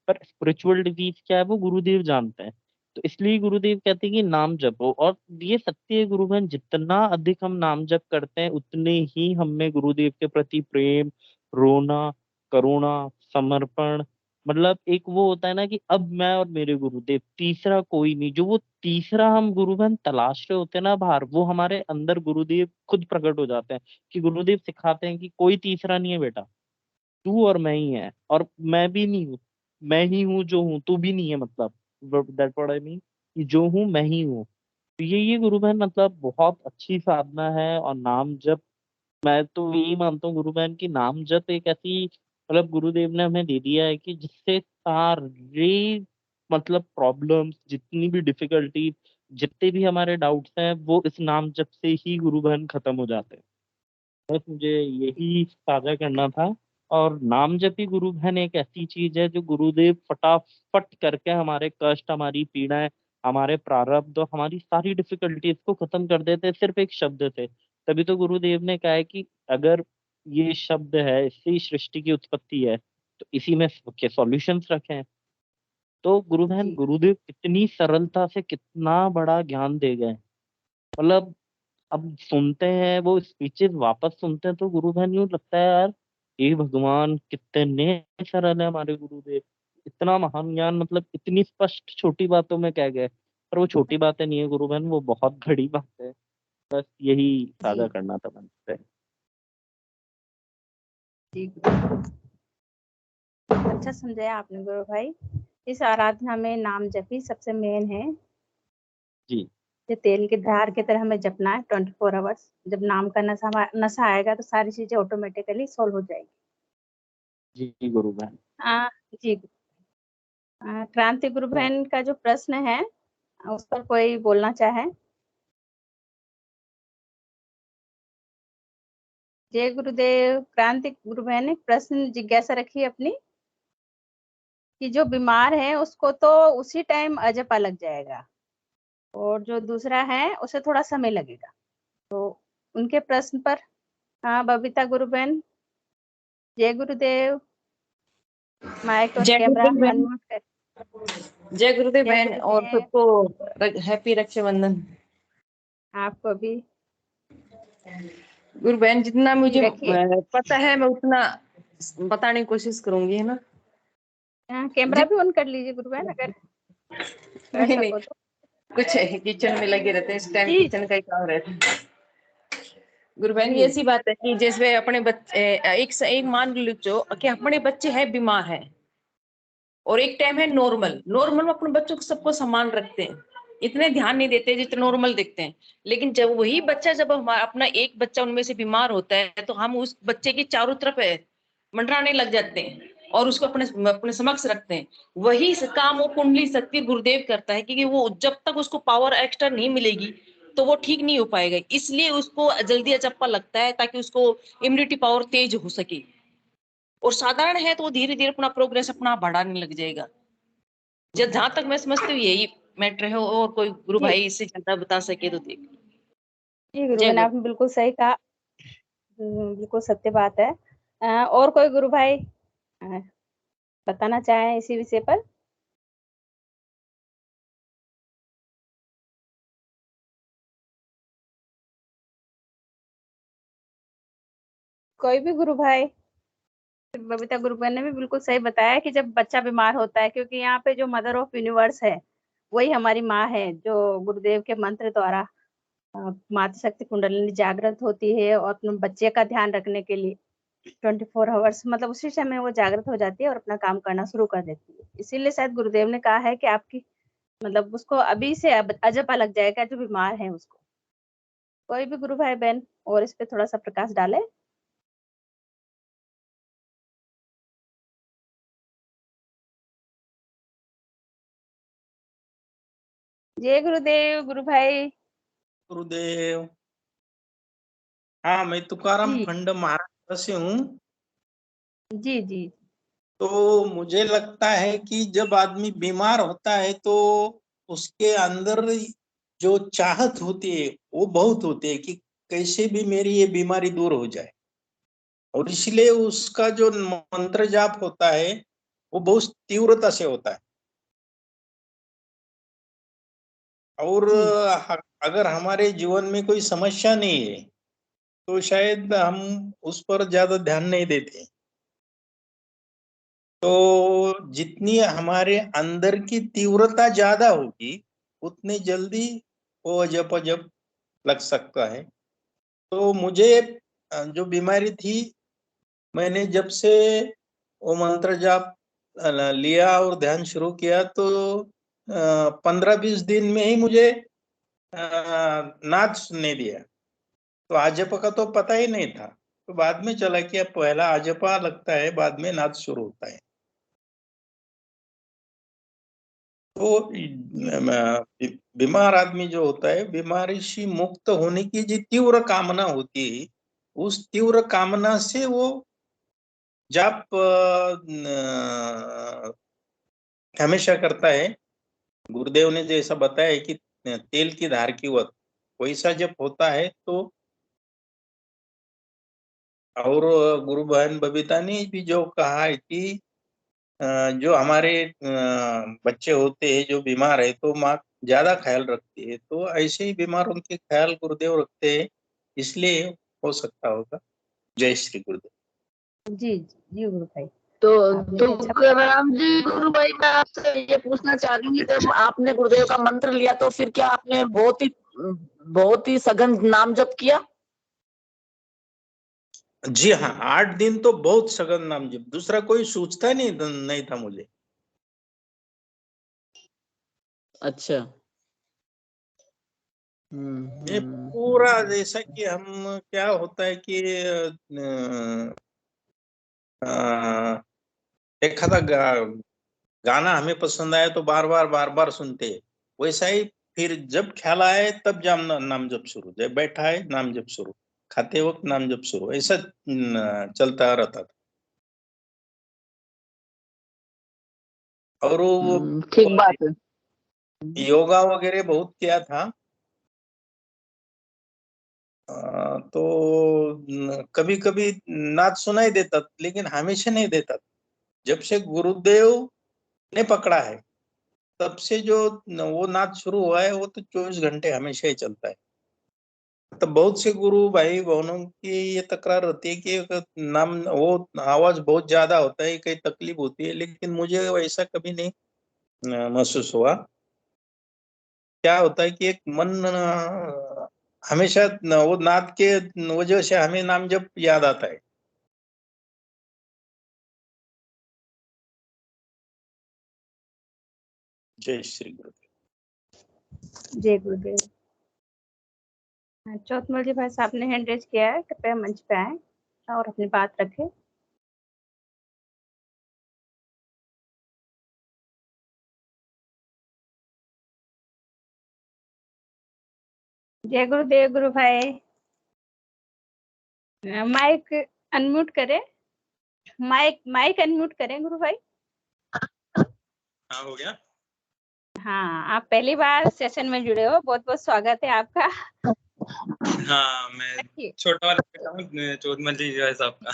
पर स्पिरिचुअल डिजीज क्या है वो गुरुदेव जानते हैं। तो इसलिए गुरुदेव कहते हैं कि नाम जपो। और ये सत्य है गुरु बहन, जितना अधिक हम नाम जप करते हैं उतने ही हमें गुरुदेव के प्रति प्रेम, रोना, करुणा, समर्पण, मतलब एक वो होता है ना कि अब मैं और मेरे गुरुदेव, तीसरा कोई नहीं। जो वो तीसरा हम गुरु बहन तलाश रहे होते हैं ना बाहर, वो हमारे अंदर गुरुदेव खुद प्रकट हो जाते हैं। कि गुरुदेव सिखाते हैं कि कोई तीसरा नहीं है बेटा, तू और मैं ही है, और मैं भी नहीं हूँ, मैं ही हूँ जो हूँ, तू भी नहीं है, मतलब दैट व्हाट आई मीन, कि जो हूँ मैं ही हूँ। तो ये गुरु बहन मतलब बहुत अच्छी साधना है। और नाम जप, मैं तो यही मानता हूँ गुरु बहन की, नाम जप एक ऐसी मतलब गुरुदेव ने हमें दे दिया है कि जिससे सारे मतलब प्रॉब्लम्स, जितनी भी डिफिकल्टी, जितने भी हमारे डाउट्स हैं, वो इस नाम जप से ही गुरु बहन खत्म हो जाते हैं। बस मुझे यही साझा करना था। और नाम जपी गुरु बहन एक ऐसी चीज है जो गुरुदेव फटाफट करके हमारे कष्ट, हमारी पीड़ाएं, हमारे प्रारब्ध और हमारी सारी डिफिकल्टीज को खत्म कर देते हैं सिर्फ एक शब्द से। तभी तो गुरुदेव ने कहा है कि अगर ये शब्द है, इससे ही सृष्टि की उत्पत्ति है, तो इसी में के सॉल्यूशंस रखे हैं। तो गुरु बहन, जी गुरुदेव कितनी सरलता से कितना बड़ा ज्ञान दे गए। मतलब अब सुनते हैं वो स्पीचेस, वापस सुनते हैं तो गुरु बहन यूं लगता है यार, हे भगवान कितने सरल है हमारे गुरुदेव, इतना महान ज्ञान, मतलब इतनी स्पष्ट छोटी बातों में कह गए। पर वो छोटी बातें नहीं है गुरु बहन, वो बहुत बड़ी बात है। बस यही साझा जी करना था मन से। जी अच्छा समझाया आपने गुरु भाई। इस आराधना में नाम जपी सबसे मेन है। जी जो तेल की धार की तरह हमें जपना है 24 आवर्स। जब नाम का नशा आएगा तो सारी चीजें ऑटोमेटिकली सॉल्व हो जाएगी। जी गुरु बहन। जी। क्रांति गुरु बहन का जो प्रश्न है उस पर कोई बोलना चाहे? जय गुरुदेव। क्रांति गुरु बहन ने प्रश्न जिज्ञासा रखी है अपनी कि जो बीमार है उसको तो उसी टाइम अजपा लग जाएगा, और जो दूसरा है उसे थोड़ा समय लगेगा। तो उनके प्रश्न पर बबीता गुरु बहन। जय गुरुदेव। माइक और जय कैमरा गुरुदेव बहन। अनम्यूट कर। जय गुरुदेव जय बहन और गुरुदेव। सबको हैप्पी रक्षाबंधन। आपको भी। गुरु बहन, जितना जी मुझे रखिए। पता है मैं उतना बताने की कोशिश करूंगी, है ना। कैमरा भी ऑन कर लीजिए गुरु बहन अगर कर नहीं नहीं, सको तो। कुछ किचन में लगे रहते हैं, इस टाइम जी किचन का ही काम रहता है। गुरु बहन, ये जी ऐसी बात है कि जैसे अपने बच्चे एक मान लो कि अपने बच्चे हैं बीमार हैं, और एक टाइम है नॉर्मल। नॉर्मल में अपने बच्चों को सबको समान रखते हैं, इतने ध्यान नहीं देते जितने नॉर्मल देखते हैं। लेकिन जब वही बच्चा, जब हमारा अपना एक बच्चा उनमें से बीमार होता है, तो हम उस बच्चे की चारों तरफ मंडराने लग जाते हैं और उसको अपने अपने समक्ष रखते हैं। वही काम वो कुंडली शक्ति गुरुदेव करता है, क्योंकि वो जब तक उसको पावर एक्स्ट्रा नहीं मिलेगी तो वो ठीक नहीं हो पाएगा। इसलिए उसको जल्दी अचप्पा लगता है, ताकि उसको इम्यूनिटी पावर तेज हो सके। और साधारण है तो वो धीरे धीरे अपना प्रोग्रेस अपना बढ़ाने लग जाएगा। जहां तक मैं समझती हूँ यही मैटर है, और कोई गुरु जी भाई इससे ज्यादा बता सके तो देख। जी गुरु जय बहन गुरु। आपने बिल्कुल सही कहा। बिल्कुल सत्य बात है। और कोई गुरु भाई अ, बताना चाहे इसी विषय पर? कोई भी गुरु भाई? बबीता गुरु बहन ने भी बिल्कुल सही बताया कि जब बच्चा बीमार होता है, क्योंकि यहाँ पे जो मदर ऑफ यूनिवर्स है वही हमारी माँ है, जो गुरुदेव के मंत्र द्वारा मातृ शक्ति कुंडलिनी जागृत होती है और अपने बच्चे का ध्यान रखने के लिए 24 आवर्स मतलब उसी समय वो जागृत हो जाती है और अपना काम करना शुरू कर देती है। इसीलिए शायद गुरुदेव ने कहा है कि आपकी मतलब उसको अभी से अजपा लग जाएगा जो बीमार है उसको। कोई भी गुरु भाई बहन और इस पे थोड़ा सा प्रकाश डाले? जय गुरुदेव गुरु भाई। गुरुदेव। हाँ, मैं तुकाराम जी खंड महाराष्ट्र से हूँ। जी जी तो मुझे लगता है कि जब आदमी बीमार होता है तो उसके अंदर जो चाहत होती है वो बहुत होती है कि कैसे भी मेरी ये बीमारी दूर हो जाए, और इसलिए उसका जो मंत्र जाप होता है वो बहुत तीव्रता से होता है। और जी अगर हमारे जीवन में कोई समस्या नहीं है तो शायद हम उस पर ज्यादा ध्यान नहीं देते। तो जितनी हमारे अंदर की तीव्रता ज्यादा होगी उतनी जल्दी वो अजप अजप लग सकता है। तो मुझे जो बीमारी थी, मैंने जब से वो मंत्र जाप लिया और ध्यान शुरू किया तो 15-20 दिन में ही मुझे नाच सुनने दिया। तो आजपा का तो पता ही नहीं था, तो बाद में चला कि अब पहला आजपा लगता है, बाद में नाच शुरू होता है। तो बीमार आदमी जो होता है, बीमारी से मुक्त होने की जो तीव्र कामना होती है, उस तीव्र कामना से वो जाप हमेशा करता है। गुरुदेव ने जैसा बताया है कि तेल की धार की वत वैसा जब होता है तो, और गुरु बहन बबीता ने भी जो कहा है कि जो हमारे बच्चे होते हैं जो बीमार है तो माँ ज्यादा ख्याल रखती है, तो ऐसे ही बीमारों के ख्याल गुरुदेव रखते हैं, इसलिए हो सकता होगा। जय श्री गुरुदेव। जी जी गुरु भाई। तो आपने अच्छा तुकाराम जी, गुरु भाई मैं आपसे ये पूछना चाह रही हूँ कि जब आपने गुरुदेव का मंत्र लिया तो फिर क्या आपने बहुत ही सघन नाम जप किया? जी हाँ, 8 दिन तो बहुत सघन नाम जप, दूसरा कोई सोचता नहीं था मुझे। अच्छा। ये पूरा जैसा कि हम क्या होता है कि एखादा गाना हमें पसंद आया तो बार बार सुनते हैं, वैसा ही फिर जब ख्याल आए तब नाम जप शुरू, जब बैठा है नाम जप शुरू, खाते वक्त नाम जप शुरू, ऐसा चलता रहता था। और वो ठीक बात है। योगा वगैरह बहुत किया था। तो कभी कभी नाच सुनाई देता, लेकिन हमेशा नहीं देता। जब से गुरुदेव ने पकड़ा है तब से जो वो नाच शुरू हुआ है, वो तो 24 घंटे हमेशा ही चलता है। तो बहुत से गुरु भाई बहनों की ये तकरार रहती है कि नाम वो आवाज बहुत ज्यादा होता है, कई तकलीफ होती है, लेकिन मुझे वैसा कभी नहीं महसूस हुआ। क्या होता है कि एक मन हमेशा वो नाद के वजह से हमें नाम जब याद आता है। जय श्री गुरुदेव। जय गुरुदेव। चौथमल जी भाई साहब ने हैंड रेज किया है, कृपया मंच पे आए और अपनी बात रखें। जय गुरुदेव गुरु भाई। माइक अनम्यूट करें, माइक अनम्यूट करें गुरु भाई। हाँ हो गया। हाँ, आप पहली बार सेशन में जुड़े हो, बहुत बहुत स्वागत है आपका। हाँ, मैं छोटा वाला बेटा हूँ चौधमल जी जो है साहब का।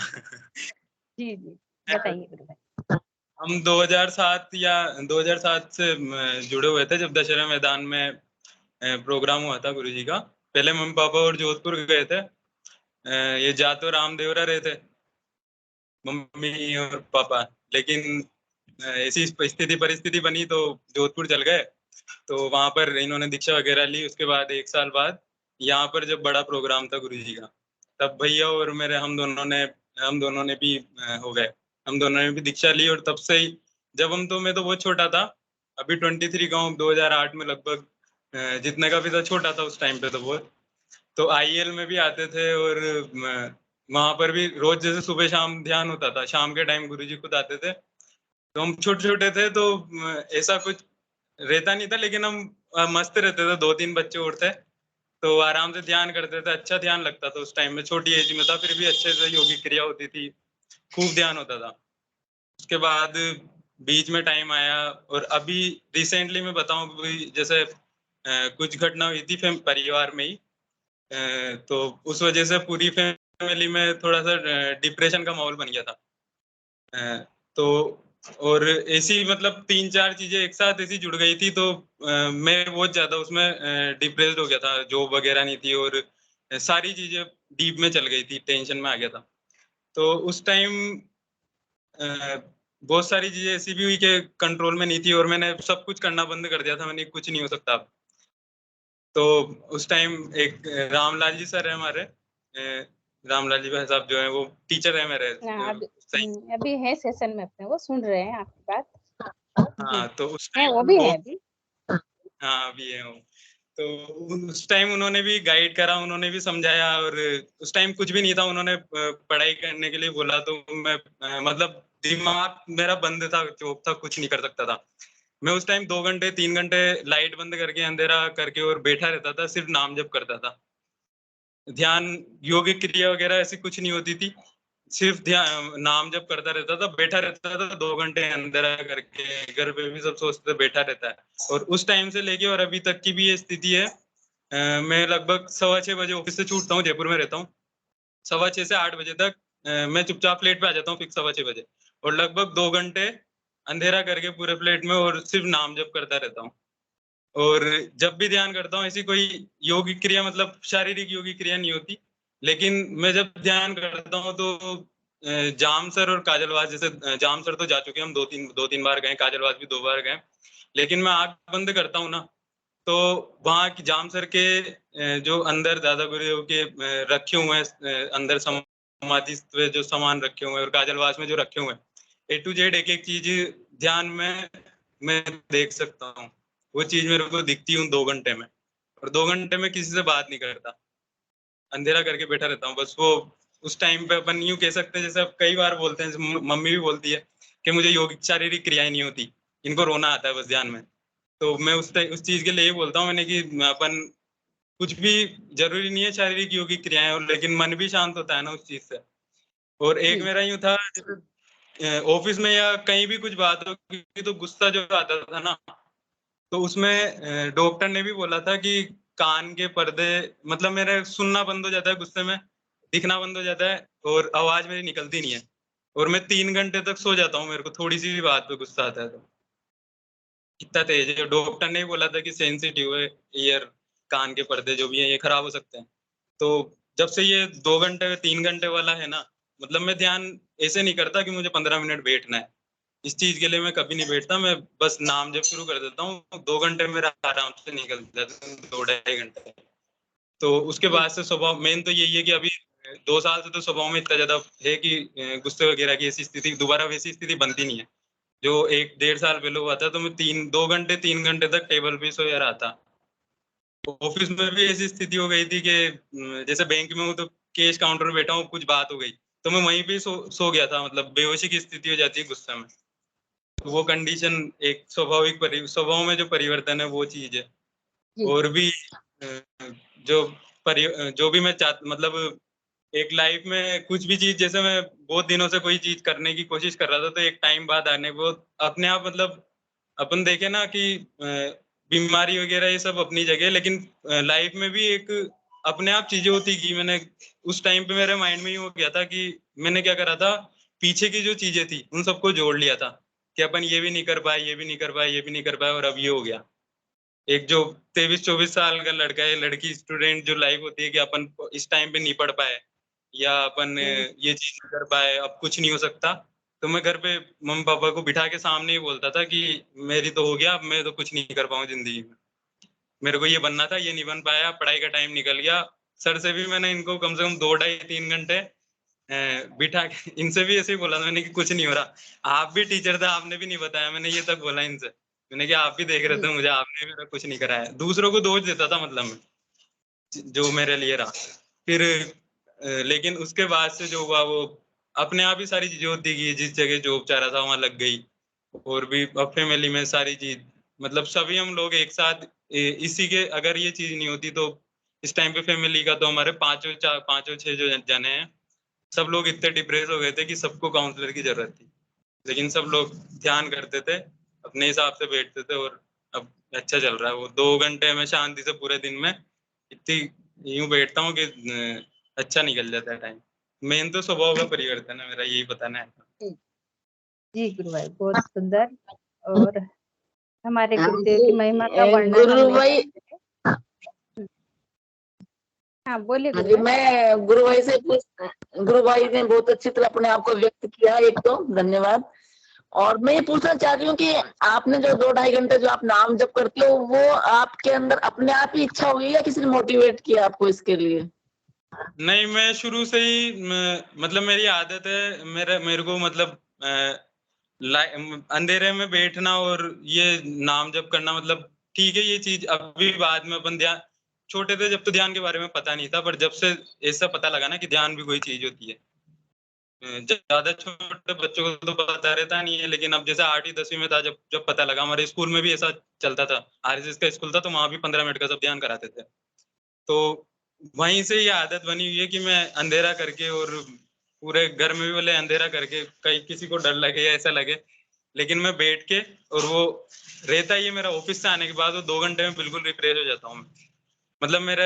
जी जी बताइए गुरु भाई। हम 2007 या 2007 से जुड़े हुए थे, जब दशहरा मैदान में प्रोग्राम हुआ था गुरुजी का। पहले मम्मी पापा और जोधपुर गए थे। ये जा तो रामदेवरा रहे थे मम्मी और पापा, लेकिन ऐसी परिस्थिति बनी तो जोधपुर चल गए। तो वहां पर इन्होंने दीक्षा वगैरह ली। उसके बाद 1 साल बाद यहाँ पर जब बड़ा प्रोग्राम था गुरुजी का, तब भैया और हम दोनों ने भी हो गए, हम दोनों ने भी दीक्षा ली। और तब से ही जब मैं तो बहुत छोटा था, अभी 23 का हूँ, 2008 में लगभग जितने का भी था, छोटा था उस टाइम पे तो बहुत। तो आईएल में भी आते थे और वहां पर भी रोज जैसे सुबह शाम ध्यान होता था, शाम के टाइम गुरुजी खुद आते थे। तो हम छोटे छोटे थे तो ऐसा कुछ रहता नहीं था, लेकिन हम मस्त रहते थे, 2-3 बच्चे और थे, तो आराम से ध्यान करते थे। अच्छा ध्यान लगता था उस टाइम में, छोटी एज में था, फिर भी अच्छे से योगिक क्रिया होती थी, खूब ध्यान होता था। उसके बाद बीच में टाइम आया, और अभी रिसेंटली मैं बताऊं, जैसे कुछ घटना हुई थी परिवार में ही, तो उस वजह से पूरी फैमिली में थोड़ा सा डिप्रेशन का माहौल बन गया था। तो और ऐसी मतलब 3-4 चीजें एक साथ ऐसी जुड़ गई थी, तो मैं बहुत ज्यादा उसमें डिप्रेस्ड हो गया था। जॉब वगैरह नहीं थी, और सारी चीजें डीप में चल गई थी, टेंशन में आ गया था। तो उस टाइम बहुत सारी चीजें ऐसी भी हुई कि कंट्रोल में नहीं थी, और मैंने सब कुछ करना बंद कर दिया था। मैंने कुछ नहीं हो सकता अब। तो उस टाइम एक रामलाल जी सर है हमारे, रामलाल जी भाई साहब जो है, वो टीचर है मेरे। अभी है सेशन में अपने, वो सुन रहे हैं आपकी बात। हाँ, तो उस है, टाइम वो भी है अभी। हाँ अभी है वो। तो उस टाइम उन्होंने भी गाइड करा, उन्होंने भी समझाया, और उस टाइम कुछ भी नहीं था, उन्होंने पढ़ाई करने के लिए बोला, तो मैं मतलब दिमाग मेरा बंद था, चौक था, कुछ नहीं कर सकता था। मैं उस टाइम 2 घंटे 3 घंटे लाइट बंद करके अंधेरा करके और बैठा रहता था, सिर्फ नाम जप करता था। ध्यान योगिक क्रिया वगैरह ऐसी कुछ नहीं होती थी, सिर्फ ध्यान नाम जप करता रहता था, बैठा रहता था 2 घंटे अंधेरा करके। घर पे भी सब सोचते थे बैठा रहता है। और उस टाइम से लेके और अभी तक की भी ये स्थिति है। मैं लगभग 6:15 बजे ऑफिस से छूटता हूँ, जयपुर में रहता हूँ। 6:15 से 8 बजे तक मैं चुपचाप फ्लैट पे आ जाता हूँ फिक्स 6:15 बजे, और लगभग 2 घंटे अंधेरा करके पूरे फ्लैट में और सिर्फ नाम जप करता रहता हूँ। और जब भी ध्यान करता हूँ, ऐसी कोई योगिक क्रिया मतलब शारीरिक योगिक क्रिया नहीं होती, लेकिन मैं जब ध्यान करता हूँ तो जाम सर और काजलवास, जैसे जाम सर तो जा चुके हैं, हम 2-3 बार गए, काजलवास भी 2 बार गए, लेकिन मैं आंख बंद करता हूँ ना, तो वहाँ की जाम सर के जो अंदर दादा गुरुदेव के रखे हुए हैं अंदर समाधि में जो सामान रखे हुए हैं, और काजलवास में जो रखे हुए हैं, A to Z एक एक चीज ध्यान में मैं देख सकता हूँ। वो चीज मेरे को दिखती हूँ 2 घंटे में, और 2 घंटे में किसी से बात नहीं करता, अंधेरा करके बैठा रहता हूँ बस। वो उस टाइम पे अपन यूं कह सकते हैं, जैसे अब कई बार बोलते हैं, मम्मी भी बोलती है कि मुझे योगिक शारीरिक क्रियाएं नहीं होती, इनको रोना आता है बस ध्यान में। तो मैं उस चीज के लिए ये बोलता हूँ मैंने कि अपन कुछ भी जरूरी नहीं है शारीरिक योगिक क्रियाएं हो, लेकिन मन भी शांत होता है ना उस चीज से। और एक मेरा यूं था, ऑफिस में या कहीं भी कुछ बात होगी तो गुस्सा जो आता था ना, तो उसमें डॉक्टर ने भी बोला था कि कान के पर्दे, मतलब मेरे सुनना बंद हो जाता है गुस्से में, दिखना बंद हो जाता है, और आवाज मेरी निकलती नहीं है, और मैं 3 घंटे तक सो जाता हूँ, मेरे को थोड़ी सी भी बात पे गुस्सा आता है तो। कितना तेज है, डॉक्टर ने बोला था कि सेंसिटिव है ईयर, कान के पर्दे जो भी है ये खराब हो सकते हैं। तो जब से ये 2 घंटे 3 घंटे वाला है ना, मतलब मैं ध्यान ऐसे नहीं करता कि मुझे 15 मिनट बैठना है, इस चीज के लिए मैं कभी नहीं बैठता, मैं बस नाम जब शुरू कर देता हूँ, 2 घंटे मेरा आराम से निकल जाते हैं, 2-2.5 घंटे। तो उसके बाद से स्वभाव मेन तो यही है कि अभी 2 साल से तो स्वभाव में इतना ज्यादा है कि गुस्से वगैरह की ऐसी स्थिति दोबारा वैसी स्थिति बनती नहीं है। जो 1-1.5 साल पहले हुआ था, तो मैं 2 घंटे 3 घंटे तक टेबल पे सोया रहा था। ऑफिस में भी ऐसी स्थिति हो गई थी कि जैसे बैंक में हूँ तो कैश काउंटर में बैठा हूँ, कुछ बात हो गई तो मैं वहीं पे सो गया था, मतलब बेहोशी की स्थिति हो जाती है गुस्से में। तो वो कंडीशन एक स्वभाव में जो परिवर्तन है वो चीज है। और भी जो जो भी मैं मतलब एक लाइफ में कुछ भी चीज, जैसे मैं बहुत दिनों से कोई चीज करने की कोशिश कर रहा था, तो एक टाइम बाद आने को अपने आप, मतलब अपन देखे ना कि बीमारी वगैरह ये सब अपनी जगह, लेकिन लाइफ में भी एक अपने आप चीजें होती कि मैंने उस टाइम पे मेरे माइंड में ही हो गया था कि मैंने क्या करा था, पीछे की जो चीजें थी उन सबको जोड़ लिया था कि अपन ये भी नहीं कर पाए, ये भी नहीं कर पाए, ये भी नहीं कर पाए, और अब ये हो गया। एक जो 23-24 साल का लड़का है, लड़की, स्टूडेंट जो लाइफ होती है कि अपन इस टाइम पे नहीं पढ़ पाए या अपन ये चीज नहीं कर पाए, अब कुछ नहीं हो सकता, तो मैं घर पे मम्मी पापा को बिठा के सामने ही बोलता था कि मेरी तो हो गया, अब मैं तो कुछ नहीं कर पाऊँ जिंदगी में, मेरे को ये बनना था, ये नहीं बन पाया, पढ़ाई का टाइम निकल गया। सर से भी मैंने इनको कम से कम 2-2.5-3 घंटे बिठा के इनसे भी ऐसे ही बोला था मैंने कि कुछ नहीं हो रहा, आप भी टीचर थे, आपने भी नहीं बताया, मैंने ये तक बोला इनसे, मैंने कि आप भी देख रहे थे मुझे, आपने मेरा कुछ नहीं कराया, दूसरों को दोष देता था मतलब मैं, जो मेरे लिए रहा। फिर लेकिन उसके बाद से जो हुआ वो अपने आप ही सारी चीजें होती गई, जिस जगह जॉब चाह रहा था वहां लग गई, और भी अब फैमिली में सारी चीज, मतलब सभी हम लोग एक साथ इसी के, अगर ये चीज नहीं होती तो इस टाइम पे फैमिली का तो हमारे 5 6 जो जने हैं, सब लोग इतने डिप्रेस हो गए थे कि सबको काउंसलर की जरूरत थी, लेकिन सब लोग ध्यान करते थे, अपने हिसाब से बैठते थे, और अब अच्छा चल रहा है। वो 2 घंटे में शांति से पूरे दिन में इतनी यूं बैठता हूँ कि अच्छा निकल जाता है टाइम। मेन तो स्वभाव का परिवर्तन है मेरा, यही बताना है। जी गुरु भाई, बहुत सुंदर। और हमारे गुरुदेव की महिमा का वर्णन हाँ बोलिए गुरु भाई। मैं गुरु भाई से गुरु भाई ने बहुत अच्छी तरह अपने आप को व्यक्त किया, एक तो धन्यवाद। और मैं ये पूछना चाह रही हूँ कि आपने जो 2-2.5 घंटे जो आप नाम जप करते हो, वो आपके अंदर अपने आप ही इच्छा हुई या किसी ने मोटिवेट किया आपको इसके लिए? नहीं, मैं शुरू से ही मतलब मेरी आदत है, मेरे को मतलब अंधेरे में बैठना और ये नाम जप करना, मतलब ठीक है ये चीज अभी बाद में अपन ध्यान, छोटे थे जब तो ध्यान के बारे में पता नहीं था, पर जब से ऐसा पता लगा ना कि ध्यान भी कोई चीज होती है, ज्यादा छोटे बच्चों को तो पता रहता नहीं है, लेकिन अब जैसे 8वीं 10वीं में था जब जब पता लगा, हमारे स्कूल में भी ऐसा चलता था, आरएसएस का स्कूल था तो वहां भी 15 मिनट का सब ध्यान कराते थे। तो वहीं से ये आदत बनी हुई है कि मैं अंधेरा करके, और पूरे घर में भी बोले अंधेरा करके, कहीं किसी को डर लगे या ऐसा लगे, लेकिन मैं बैठ के, और वो रहता ही है मेरा ऑफिस से आने के बाद, वो 2 घंटे में बिल्कुल रिफ्रेश हो जाता हूँ। मतलब मेरा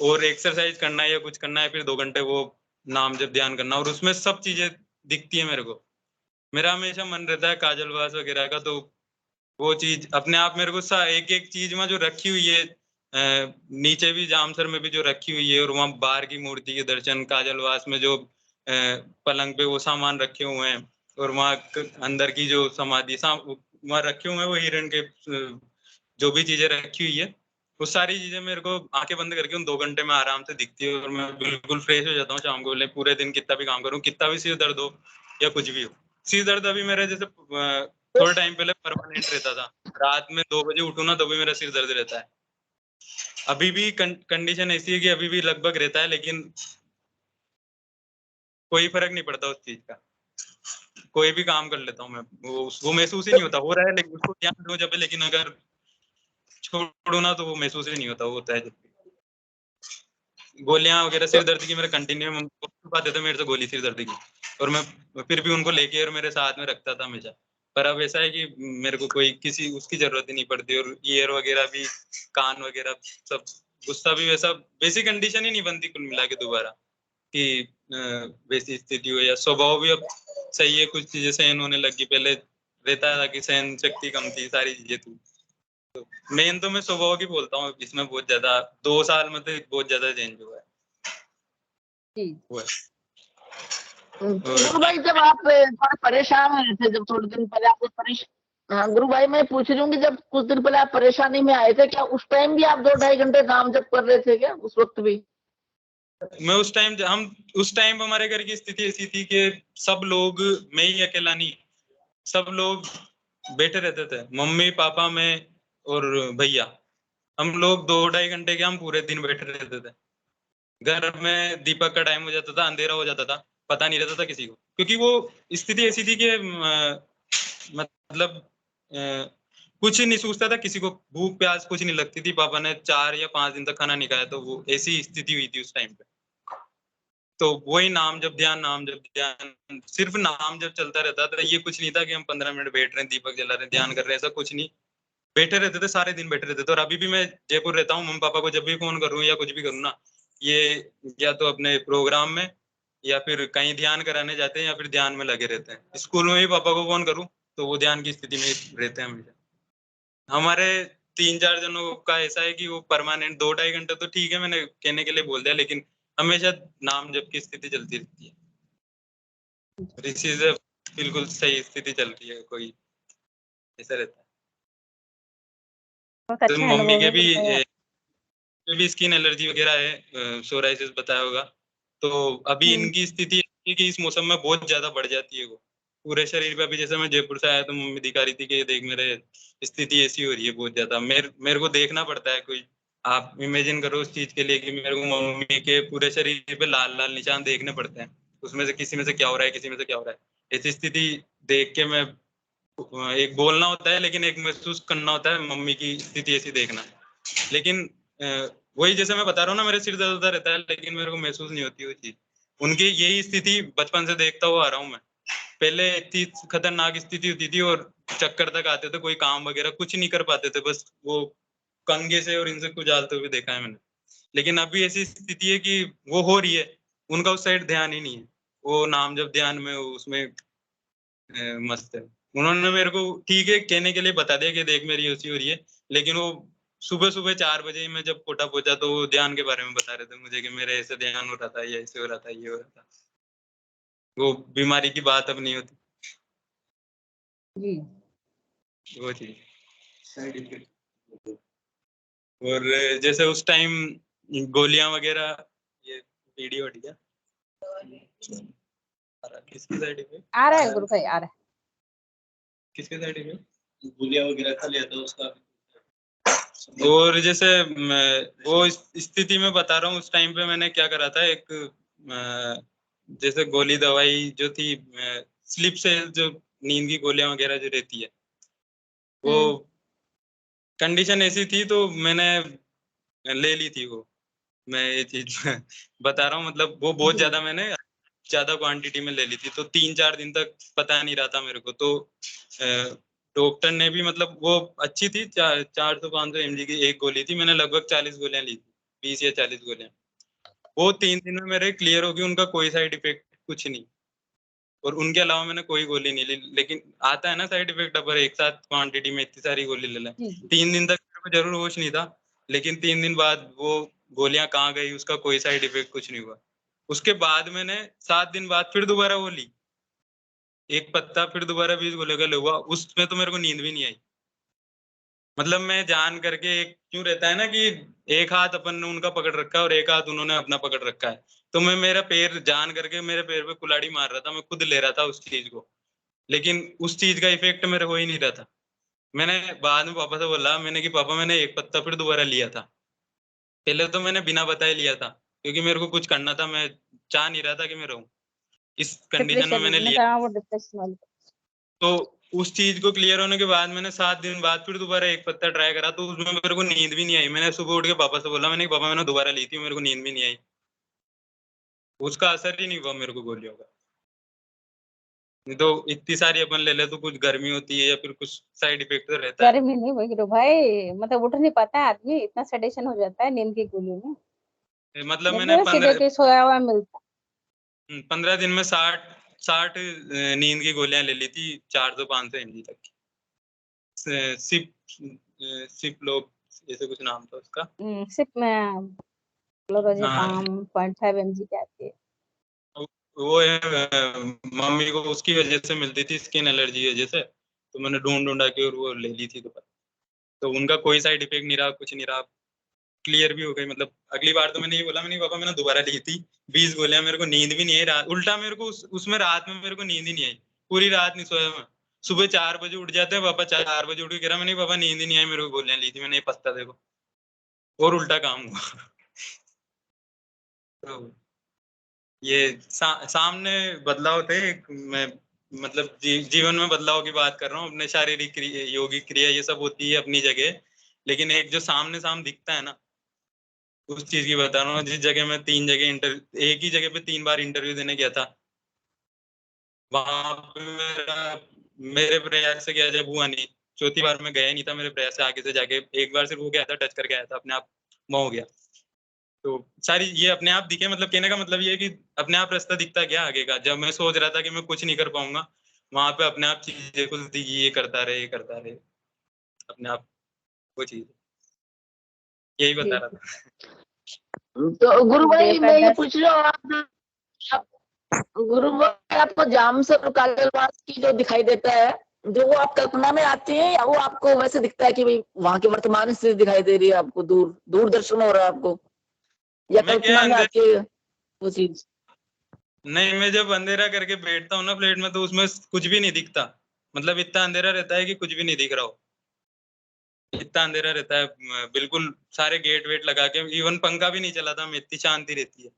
और एक्सरसाइज करना है या कुछ करना है, फिर 2 घंटे वो नाम जब ध्यान करना, और उसमें सब चीजें दिखती है मेरे को। मेरा हमेशा मन रहता है काजलवास वगैरह का, तो वो चीज अपने आप मेरे को एक एक चीज में जो रखी हुई है, नीचे भी जामसर में भी जो रखी हुई है, और वहाँ बाहर की मूर्ति के दर्शन, काजलवास में जो पलंग पे वो सामान रखे हुए हैं, और वहाँ अंदर की जो समाधि वहाँ रखे हुए हैं, वो हिरण के जो भी चीजें रखी हुई है, वो सारी चीजें मेरे को आंखें बंद करके उन 2 घंटे में आराम से दिखती है, और मैं बिल्कुल फ्रेश हो जाता हूँ शाम को। पूरे दिन कितना भी काम करूँ, कितना भी सिर दर्द हो या कुछ भी हो, सिर दर्द अभी मेरे जैसे थोड़े टाइम पहले परमानेंट रहता था, रात में 2 बजे उठूं ना तो भी मेरा सिर दर्द रहता है। अभी भी कंडीशन ऐसी है कि अभी भी लगभग रहता है, लेकिन कोई फर्क नहीं पड़ता उस चीज का, कोई भी काम कर लेता हूँ मैं, वो महसूस ही नहीं होता, हो रहा है लेकिन उसको ध्यान दूं जब, लेकिन अगर छोड़ू ना तो वो महसूस ही नहीं होता, वो होता है जब भी। गोलियां वगैरह सिर दर्द की मेरे कंटिन्यू पाते थे मेरे से गोली सिर दर्द की, और मैं फिर भी उनको लेके और मेरे साथ में रखता था हमेशा। पर अब ऐसा है कि मेरे को कोई किसी उसकी जरूरत ही नहीं पड़ती, और ईयर वगैरह भी, कान वगैरह सब, गुस्सा भी वैसा, वैसी कंडीशन ही नहीं बनती कुल मिला के दोबारा कि वैसी स्थिति हो, या स्वभाव भी अब सही है, कुछ चीजें सहन होने लगी, पहले रहता था कि सहन शक्ति कम थी, सारी चीजें थी। तो मेन तो मैं स्वभाव की बोलता हूँ, इसमें बहुत ज्यादा 2 साल में तो बहुत ज्यादा चेंज हुआ है। गुरु भाई जब आप थोड़े परेशान हो रहे थे, जब थोड़े दिन पहले आपको हाँ गुरु भाई मैं पूछ रही हूँ कि जब कुछ दिन पहले आप परेशानी में आए थे, क्या उस टाइम भी आप 2-2.5 घंटे नाम जप कर रहे थे क्या उस वक्त भी? मैं उस टाइम हमारे घर की स्थिति ऐसी थी कि सब लोग, मैं ही अकेला नहीं, सब लोग बैठे रहते थे, मम्मी पापा मैं और भैया, हम लोग 2-2.5 घंटे के हम पूरे दिन बैठे रहते थे। घर में दीपक का टाइम हो जाता था, अंधेरा हो जाता था, पता नहीं रहता था किसी को, क्योंकि वो स्थिति ऐसी थी कि मतलब कुछ नहीं सूझता था किसी को, भूख प्यास कुछ नहीं लगती थी। पापा ने 4 या 5 दिन तक खाना नहीं खाया, तो वो ऐसी स्थिति हुई थी उस टाइम पे। तो वही नाम जब ध्यान, सिर्फ नाम जब चलता रहता था, ये कुछ नहीं था कि हम 15 मिनट बैठ रहे हैं, दीपक जला रहे हैं, ध्यान कर रहे हैं, ऐसा कुछ नहीं। बैठे रहते थे, सारे दिन बैठे रहते थे। और अभी भी मैं जयपुर रहता हूँ, मम्मी पापा को जब भी फोन करूँ या कुछ भी करूँ ना, ये या तो अपने प्रोग्राम में, या फिर कहीं ध्यान कराने जाते हैं, या फिर ध्यान में लगे रहते हैं। स्कूल में भी पापा को फोन करूँ तो वो ध्यान की स्थिति में रहते हैं हमेशा। हमारे 3-4 जनों का ऐसा है कि वो परमानेंट 2-2.5 घंटे तो ठीक है, मैंने कहने के लिए बोल दिया, लेकिन हमेशा नाम जप की स्थिति चलती रहती है। ऋषि से बिल्कुल सही स्थिति चल रही है, कोई ऐसा रहता है। बहुत तो अच्छा मम्मी अनुभव के है भी गुरु भाई। भी स्किन एलर्जी वगैरह है, सोराइसिस बताया होगा। तो अभी इनकी स्थिति है कि इस मौसम में बहुत ज्यादा बढ़ जाती है वो, पूरे शरीर पे। अभी जैसे मैं जयपुर से आया तो मम्मी दिखा रही थी कि देख मेरे स्थिति ऐसी हो रही है बहुत ज्यादा। मेरे को देखना पड़ता है, कोई आप इमेजिन करो उस चीज के लिए कि मेरे को मम्मी के पूरे शरीर पे लाल लाल निशान देखने पड़ते हैं, उसमें से किसी में से क्या हो रहा है, किसी में से क्या हो रहा है। ऐसी स्थिति देख के मैं, एक बोलना होता है लेकिन एक महसूस करना होता है, मम्मी की स्थिति ऐसी देखना। लेकिन वही जैसे मैं बता रहा हूँ ना, मेरे सिर दर्द होता रहता है लेकिन मेरे को महसूस नहीं होती वो चीज। उनकी यही स्थिति बचपन से देखता हुआ आ रहा हूँ मैं। पहले इतनी खतरनाक स्थिति होती थी और चक्कर तक आते थे, कोई काम वगैरह कुछ नहीं कर पाते थे, बस वो कंघे से और इनसे कुचालते हुए देखा है मैंने। लेकिन अभी ऐसी स्थिति है कि वो हो रही है, उनका उस साइड ध्यान ही नहीं है, वो नाम जब ध्यान में उसमें मस्त है। उन्होंने मेरे को ठीक है कहने के लिए बता दिया कि देख मेरी ऐसी हो रही है, लेकिन वो सुबह सुबह 4 बजे मैं जब कोटा पहुंचा तो वो ध्यान के बारे में बता रहे थे मुझे कि मेरे ऐसे ध्यान हो रहा था, ये ऐसे हो रहा था, ये हो रहा था। वो बीमारी की बात अब नहीं होती जी। वो चीज। और जैसे उस टाइम गोलियां वगैरह, ये वीडियो हट गया, किसकी साइड पे आ रहा है गुरु भाई, आ रहा है। किसके साइड पे गोलियां वगैरह खा लिया था उसका। और जैसे वो स्थिति में बता रहा हूँ, उस टाइम पे मैंने क्या करा था, एक जैसे गोली दवाई जो थी, स्लिप से जो नींद की गोलियां वगैरह जो रहती है, वो कंडीशन ऐसी थी तो मैंने ले ली थी वो। मैं ये चीज बता रहा हूँ, मतलब वो बहुत ज्यादा मैंने ज्यादा क्वांटिटी में ले ली थी, तो 3-4 दिन तक पता नहीं रहा था मेरे को। तो डॉक्टर ने भी, मतलब वो अच्छी थी, 400-500 mg की एक गोली थी, मैंने लगभग 40 गोलियां ली थी, 20 या 40 गोलियां। वो 3 दिन में मेरे क्लियर हो गई, उनका कोई साइड इफेक्ट कुछ नहीं, और उनके अलावा मैंने कोई गोली नहीं ली। लेकिन आता है ना साइड इफेक्ट, अगर एक साथ क्वांटिटी में इतनी सारी गोली ले लें। 3 दिन तक मेरे को जरूर होश नहीं था, लेकिन 3 दिन बाद वो गोलियां कहाँ गई, उसका कोई साइड इफेक्ट कुछ नहीं हुआ। उसके बाद मैंने 7 दिन बाद फिर दोबारा वो ली, एक पत्ता, फिर दोबारा 20 गोलियों का हुआ, उसमें तो मेरे को नींद भी नहीं आई। मतलब मैं जान करके, एक क्यों रहता है ना कि एक हाथ अपन ने उनका पकड़ रखा है और एक हाथ उन्होंने अपना पकड़ रखा है, तो मैं मेरा पैर जान करके मेरे पैर पे कुल्हाड़ी मार रहा था, मैं खुद ले रहा था उस चीज को, लेकिन उस चीज का इफेक्ट मेरे हो ही नहीं रहा था। मैंने बाद में पापा से बोला, मैंने कि पापा मैंने एक पत्ता फिर दोबारा लिया था, पहले तो मैंने बिना बताए लिया था, क्योंकि मेरे को कुछ करना था, मैं चाह नहीं रहा था कि मैं रहूं इस कंडीशन में, मैंने लिया। वो डिप्रेशन वाली। तो उस चीज को क्लियर होने के बाद मैंने 7 दिन बाद फिर दोबारा एक पत्ता ट्राई करा, तो उसमें मेरे को नींद भी नहीं आई। मैंने सुबह उठ के पापा से बोला, मैंने कि पापा मैंने दोबारा ली थी, मेरे को नींद भी नहीं आई, उसका असर ही नहीं हुआ मेरे को गोलियों का। नहीं तो इतनी सारी अपन ले ले तो कुछ गर्मी होती है या फिर कुछ साइड इफेक्ट तो रहता है। गर्मी नहीं होगी रो भाई, मतलब उठ नहीं पाता है आदमी, इतना सेडेशन हो जाता है नींद की गोली में। मतलब जब मैंने भी सीधे सोया हुआ मिलता। 15 दिन में 60 नींद की गोलियां ले ली थी, 400-500 mg तक की। सिप सिप लोग, ऐसे कुछ नाम था उसका। सिर्फ में हाँ, क्लोरोजेपाम 0.5 mg की आती है। वो मम्मी को उसकी वजह से मिलती थी, स्किन एलर्जी की वजह से, तो मैंने ढूंढ ढूंढा के और वो ले ली थी। तो उनका कोई साइड इफेक्ट नहीं रहा, कुछ नहीं रहा, क्लियर भी हो गई। मतलब अगली बार तो मैंने ये बोला, मैंने पापा मैंने दोबारा ली थी 20 गोलियां, मेरे को नींद भी नहीं आई रात, उल्टा मेरे को उसमें रात में मेरे को नींद ही नहीं आई, पूरी रात नहीं सोया मैं। सुबह 4 बजे उठ जाते हैं पापा, 4 बजे उठ के कह रहा, मैंने पापा नींद ही नहीं आई, मेरे को गोलियां ली थी मैंने, ये पछता देखो, और उल्टा काम हुआ। तो ये सामने बदलाव थे। मैं मतलब जीवन में बदलाव की बात कर रहा हूँ, अपने शारीरिक योगिक क्रिया ये सब होती है अपनी जगह, लेकिन एक जो सामने सामने दिखता है ना, उस चीज की बता रहा हूँ। जिस जगह मैं 3 जगह एक ही जगह पे 3 बार इंटरव्यू देने गया था, वहां पे मेरे प्रयास से गया जब हुआ नहीं, चौथी बार मैं गया नहीं था, मेरे प्रयास से आगे से जाके एक बार सिर्फ वो गया था, टच करके आया था, अपने आप वहां हो गया। तो सारी ये अपने आप दिखे, मतलब कहने का मतलब ये है कि अपने आप रास्ता दिखता गया आगे का। जब मैं सोच रहा था कि मैं कुछ नहीं कर पाऊंगा, वहां पे अपने आप चीजें खुलती, ये करता रहे, ये करता रहे, अपने आप वो चीज, यही बता रहा था। तो गुरु भाई मैं ये 10 पूछ रहा हूँ, आप गुरु भाई आपको जाम से और काजलवास की जो दिखाई देता है, जो वो आप कल्पना में आती है या वो आपको वैसे दिखता है कि भाई वहां की वर्तमान स्थिति दिखाई दे रही है आपको, दूरदर्शन हो रहा है आपको, या मैं क्या कल्पना में आती है वो चीज? नहीं, मैं जब अंधेरा करके बैठता हूँ ना फ्लैट में, तो उसमें कुछ भी नहीं दिखता। मतलब इतना अंधेरा रहता है कि कुछ भी नहीं दिख रहा हो, इतना अंधेरा रहता है। बिल्कुल सारे गेट वेट लगा के, इवन पंखा भी नहीं चलाता मैं, इतनी शांति रहती है।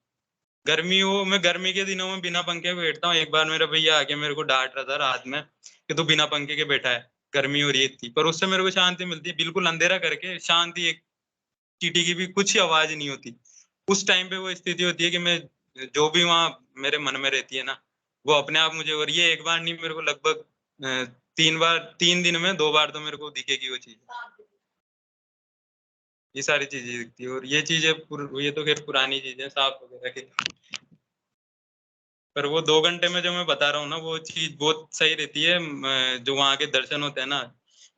गर्मी हो, मैं गर्मी के दिनों में बिना पंखे के बैठता हूँ। एक बार मेरा भैया आके मेरे को डांट रहा था रात में कि तू बिना पंखे के बैठा है, गर्मी हो रही है इतनी, पर उससे मेरे को शांति मिलती है। बिल्कुल अंधेरा करके शांति, एक चींटी की भी कुछ आवाज नहीं होती। उस टाइम पे वो स्थिति होती है कि मैं जो भी वहां मेरे मन में रहती है ना, वो अपने आप मुझे, और ये एक बार नहीं, मेरे को लगभग 3 बार, 3 दिन में 2 बार तो मेरे को दिखेगी वो चीज। ये सारी चीजें दिखती है, और ये चीजें ये तो खैर पुरानी चीजें, सांप वगैरह की। पर वो 2 घंटे में जो मैं बता रहा हूँ ना, वो चीज बहुत सही रहती है। जो वहाँ के दर्शन होते हैं ना,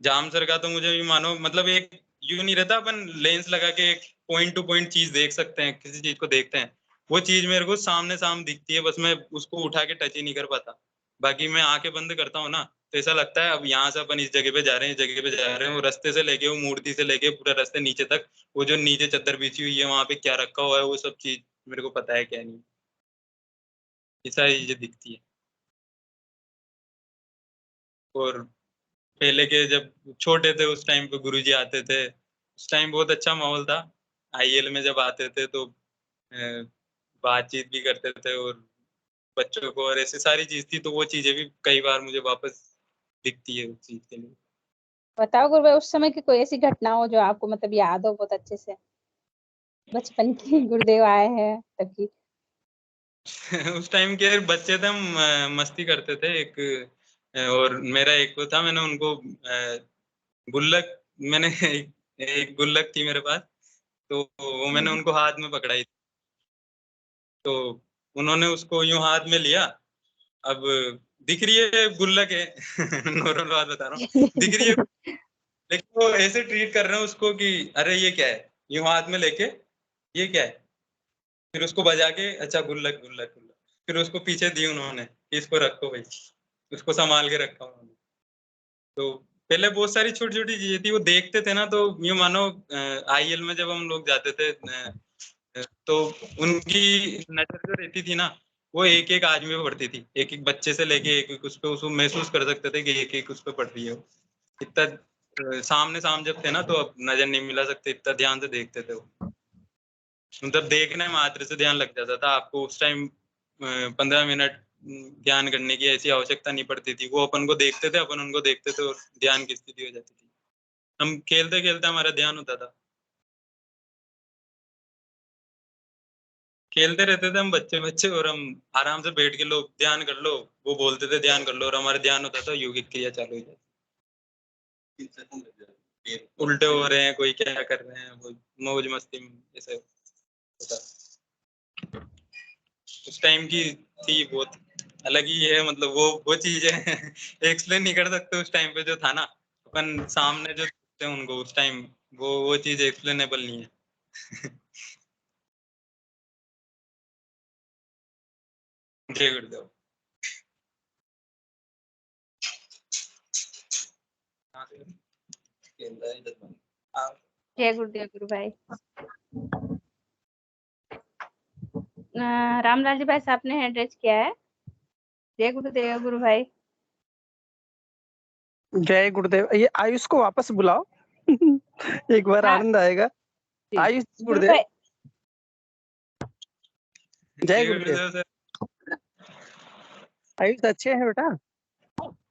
जामसर का तो मुझे भी मानो, मतलब एक यूं नहीं रहता, अपन लेंस लगा के एक पॉइंट टू पॉइंट चीज देख सकते हैं, किसी चीज को देखते हैं, वो चीज मेरे को सामने सामने दिखती है, बस मैं उसको उठा के टच ही नहीं कर पाता। बाकी मैं आंखें बंद करता हूँ ना, तो ऐसा लगता है अब यहाँ से अपन इस जगह पे जा रहे हैं, इस जगह पे जा रहे हैं, वो रास्ते से लेके, वो मूर्ति से लेके पूरा रास्ते नीचे तक, वो जो नीचे चद्दर बिछी हुई है वहां पे क्या रखा हुआ है, वो सब चीज मेरे को पता है क्या नहीं, ये सारी चीजें दिखती है। और पहले के जब छोटे थे उस टाइम पे गुरुजी आते थे, उस टाइम बहुत अच्छा माहौल था। आईएल में जब आते थे तो बातचीत भी करते थे और बच्चों को, और ऐसी सारी चीज थी, तो वो चीजें भी कई बार मुझे वापस दिखती है उस चीज के लिए। बताओ गुरु भाई, उस समय की कोई ऐसी घटना हो जो आपको मतलब याद हो बहुत अच्छे से, बचपन की, गुरुदेव आए हैं तब की। उस टाइम के बच्चे थे, हम मस्ती करते थे एक, और मेरा एक वो था, मैंने उनको गुल्लक, मैंने एक गुल्लक थी मेरे पास, तो वो मैंने उनको हाथ में पकड़ाई, तो उन्होंने उसको यूं हाथ में लिया। अब दिख रही है गुल्लक है नॉर्मल बात बता रहा हूँ, दिख रही है, लेकिन वो ऐसे ट्रीट कर रहे हैं उसको कि अरे ये क्या है, यूं हाथ में लेके ये क्या है, फिर उसको बजा के अच्छा गुल्लक गुल्लक गुल्लक, फिर उसको पीछे दी उन्होंने कि इसको रखो भाई, उसको संभाल के रखा उन्होंने। तो पहले बहुत सारी छोटी छोटी चीजें थी, वो देखते थे ना, तो यूं मानो आईएल में जब हम लोग जाते थे तो उनकी नजर जो रहती थी ना, वो एक एक आदमी पे पड़ती थी, एक एक बच्चे से लेके एक एक उस पे, उसको महसूस कर सकते थे कि एक एक उस पे पड़ रही है। इतना सामने सामने जब थे ना, तो अब नजर नहीं मिला सकते, इतना ध्यान से देखते थे वो, मतलब देखने मात्र से ध्यान लग जाता था आपको। उस टाइम 15 मिनट ध्यान करने की ऐसी आवश्यकता नहीं पड़ती थी, वो अपन को देखते थे, अपन उनको देखते थे और ध्यान की स्थिति हो जाती थी। हम खेलते खेलते हमारा ध्यान होता था, खेलते रहते थे हम बच्चे बच्चे, और हम आराम से बैठ के, लोग ध्यान कर लो, वो बोलते थे ध्यान कर लो, और हमारा ध्यान होता था, योगिक क्रिया चालू हो जाती, उल्टे हो रहे हैं, कोई क्या कर रहे हैं, वो मौज मस्ती में ऐसे होता। उस टाइम की थी बहुत अलग ही है, मतलब वो चीजें एक्सप्लेन नहीं कर सकते उस टाइम पे जो था ना, अपन सामने जो थे उनको उस टाइम, वो चीज एक्सप्लेनेबल नहीं है। जय गुरुदेव। जय गुरुदेव गुरु भाई। रामलाल जी भाई साहब ने हैंड रेज किया है। जय गुरुदेव गुरु भाई। जय गुरुदेव। ये आयुष को वापस बुलाओ एक बार हाँ। आनंद आएगा। आयुष गुरु गुरुदेव। भाई। जय गुरुदेव सर। आयुष अच्छे हैं बेटा?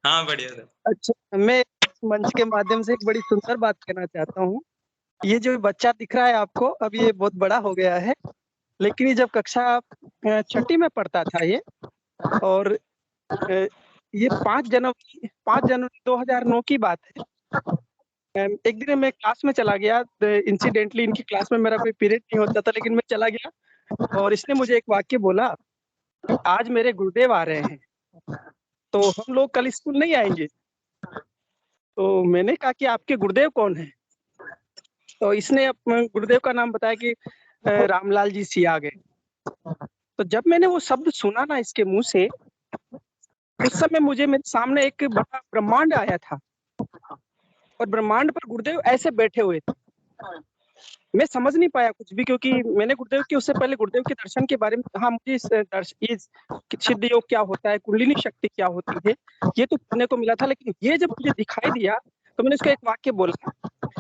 हाँ बढ़िया सर। अच्छा, मैं इस मंच के माध्यम से एक बड़ी सुंदर बात कहना चाहता हूँ। ये जो बच्चा दिख रहा है आपको, अब ये बहुत बड़ा हो गया है, लेकिन ये जब कक्षा 6ठी में पढ़ता था ये, और ये 5 जनवरी 2009 की बात है। एक दिन मैं क्लास में चला गया, इंसिडेंटली इनकी क्लास में मेरा कोई पीरियड नहीं होता था, लेकिन मैं चला गया और इसने मुझे एक वाक्य बोला कि आज मेरे गुरुदेव आ रहे हैं, तो हम लोग कल स्कूल नहीं आएंगे। तो मैंने कहा कि आपके गुरुदेव कौन है? तो इसने गुरुदेव का नाम बताया कि रामलाल जी सिया गए। तो जब मैंने वो शब्द सुना ना इसके मुंह से, उस समय मुझे मेरे सामने एक बड़ा ब्रह्मांड आया था, और ब्रह्मांड पर गुरुदेव ऐसे बैठे हुए थे। मैं समझ नहीं पाया कुछ भी, क्योंकि मैंने गुरुदेव के उससे पहले गुरुदेव के दर्शन के बारे में, हाँ मुझे इस सिद्ध योग क्या होता है, कुंडलिनी शक्ति क्या होती है, ये तो पढ़ने को मिला था, लेकिन ये जब मुझे दिखाई दिया तो मैंने उसका एक वाक्य बोला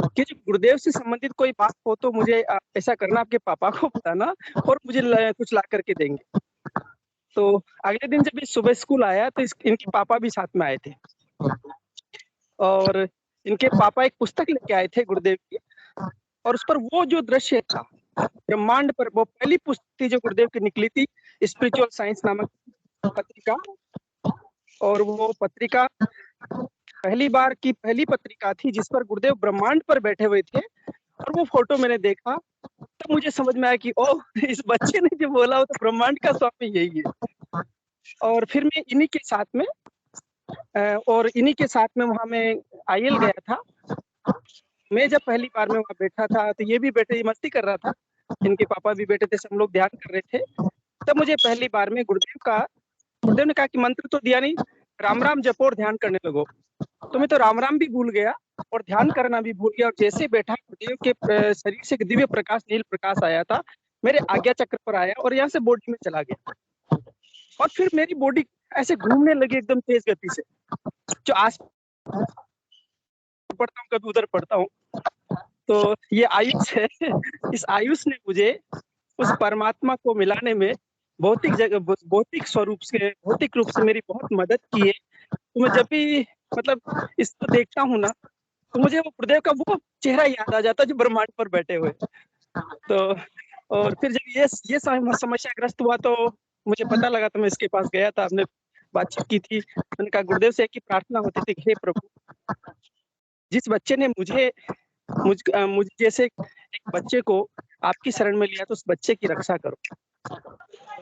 कि जब गुरुदेव से संबंधित कोई बात हो तो मुझे ऐसा करना, आपके पापा को बताना और मुझे कुछ ला करके देंगे। तो अगले दिन जब सुबह स्कूल आया तो इनके पापा भी साथ में आए थे, और इनके पापा एक पुस्तक लेके आए थे गुरुदेव की, और उस पर वो जो दृश्य था ब्रह्मांड पर, वो पहली पुस्तक थी जो गुरुदेव की निकली थी, स्पिरिचुअल साइंस नामक पत्रिका। और वो पत्रिका पहली बार की पहली पत्रिका थी जिस पर गुरुदेव ब्रह्मांड पर बैठे हुए थे, और वो फोटो मैंने देखा तो मुझे समझ में आया कि ओह, इस बच्चे ने जो बोला वो तो ब्रह्मांड का स्वामी यही है। और फिर मैं इन्हीं के साथ में वहां में आईएल गया था। मैं जब पहली बार में वहां बैठा था तो ये भी बैठे, ये मस्ती कर रहा था, इनके पापा भी बैठे थे, सब लोग ध्यान कर रहे थे। तब मुझे पहली बार में गुरुदेव ने कहा कि मंत्र तो दिया नहीं, राम राम जपो और ध्यान करने लगो। तो मैं तो राम राम भी भूल गया और ध्यान करना भी भूल गया, और जैसे बैठा गुरुदेव के शरीर से दिव्य प्रकाश, नील प्रकाश आया था, मेरे आज्ञा चक्र पर आया और यहाँ से बॉडी में चला गया, और फिर मेरी बॉडी ऐसे घूमने लगी एकदम तेज गति से, जो आस पढ़ता हूँ कभी उधर पढ़ता हूँ, तो ये आयुष है। इस आयुष ने मुझे उस परमात्मा को मिलाने में भौतिक स्वरूप से, भौतिक रूप से मेरी बहुत मदद की है। तो मैं जब भी मतलब इसको देखता हूँ ना, तो मुझे वो गुरुदेव का वो चेहरा याद आ जाता है जो ब्रह्मांड पर बैठे हुए। तो और फिर जब ये समस्याग्रस्त हुआ तो मुझे पता लगा, तो मैं इसके पास गया था, हमने बातचीत की थी। मैंने कहा गुरुदेव से एक ही प्रार्थना होती थी, हे प्रभु, जिस बच्चे ने मुझ जैसे एक बच्चे को आपकी शरण में लिया, तो उस बच्चे की रक्षा करो।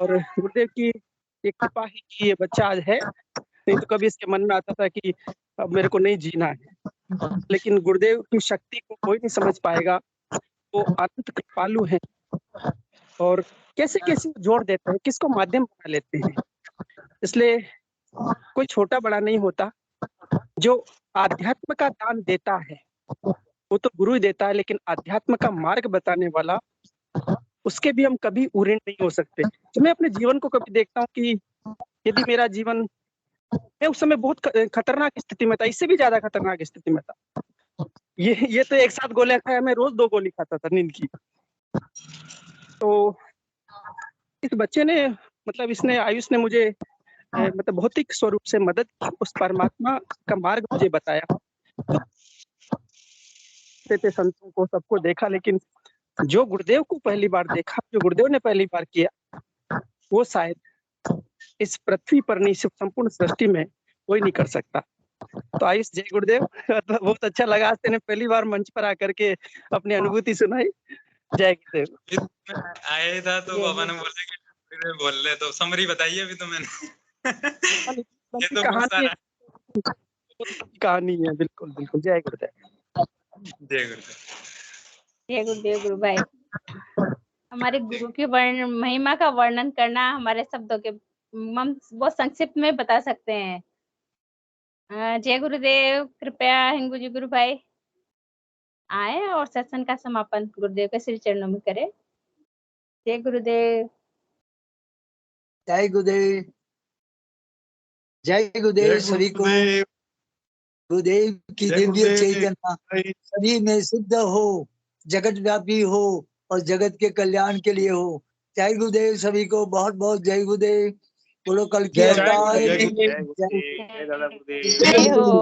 और गुरुदेव की एक कृपा है कि ये बच्चा आज है, नहीं तो कभी इसके मन में आता था कि अब मेरे को नहीं जीना है। लेकिन गुरुदेव की शक्ति को कोई नहीं समझ पाएगा, वो अनंत कृपालु है और कैसे कैसे जोड़ देते हैं, किसको माध्यम बना लेते हैं। इसलिए कोई छोटा बड़ा नहीं होता, जो आध्यात्म का दान देता है वो तो गुरु ही देता है, लेकिन आध्यात्म का मार्ग बताने वाला, उसके भी हम कभी ऋणी नहीं हो सकते। तो मैं अपने जीवन को कभी देखता हूँ कि यदि मेरा जीवन, मैं उस समय बहुत खतरनाक स्थिति में था, इससे भी ज्यादा खतरनाक स्थिति में था। ये तो एक साथ गोलियां खाया, मैं रोज 2 गोली खाता था नींद की। तो इस बच्चे ने मतलब आयुष ने मुझे मतलब भौतिक स्वरूप से मदद की, उस परमात्मा का मार्ग मुझे बताया। तो संतों को सबको देखा, लेकिन जो गुरुदेव को पहली बार देखा, जो गुरुदेव ने पहली बार किया, वो शायद इस पृथ्वी पर नहीं, सिर्फ संपूर्ण सृष्टि में कोई नहीं कर सकता। तो आयुष, जय गुरुदेव। बहुत अच्छा लगा आज तेने पहली बार मंच पर आकर के अपनी अनुभूति सुनाई। जय गुरुदेव। आया था तो पापा ने बोला कि बोल रहे, तो समरी बताइए अभी तो मैंने। ये तो कहानी है। बिल्कुल बिल्कुल। जय गुरुदेव। जय गुरुदेव। जय गुरुदेव गुरु भाई। हमारे गुरु की महिमा का वर्णन करना हमारे शब्दों के हम बहुत संक्षिप्त में बता सकते हैं। जय गुरुदेव। कृपया हिंगू जी गुरु भाई आए और सत्संग का समापन गुरुदेव के श्री चरणों में करें। जय गुरुदेव। जय गुरुदेव। जय गुरुदेव सभी को। गुरुदेव की दिव्य चैतन्य सभी में सिद्ध हो, जगत व्यापी हो और जगत के कल्याण के लिए हो। जय गुरुदेव सभी को। बहुत बहुत जय गुरुदेव। बोलो कल की अवतार। जय हो।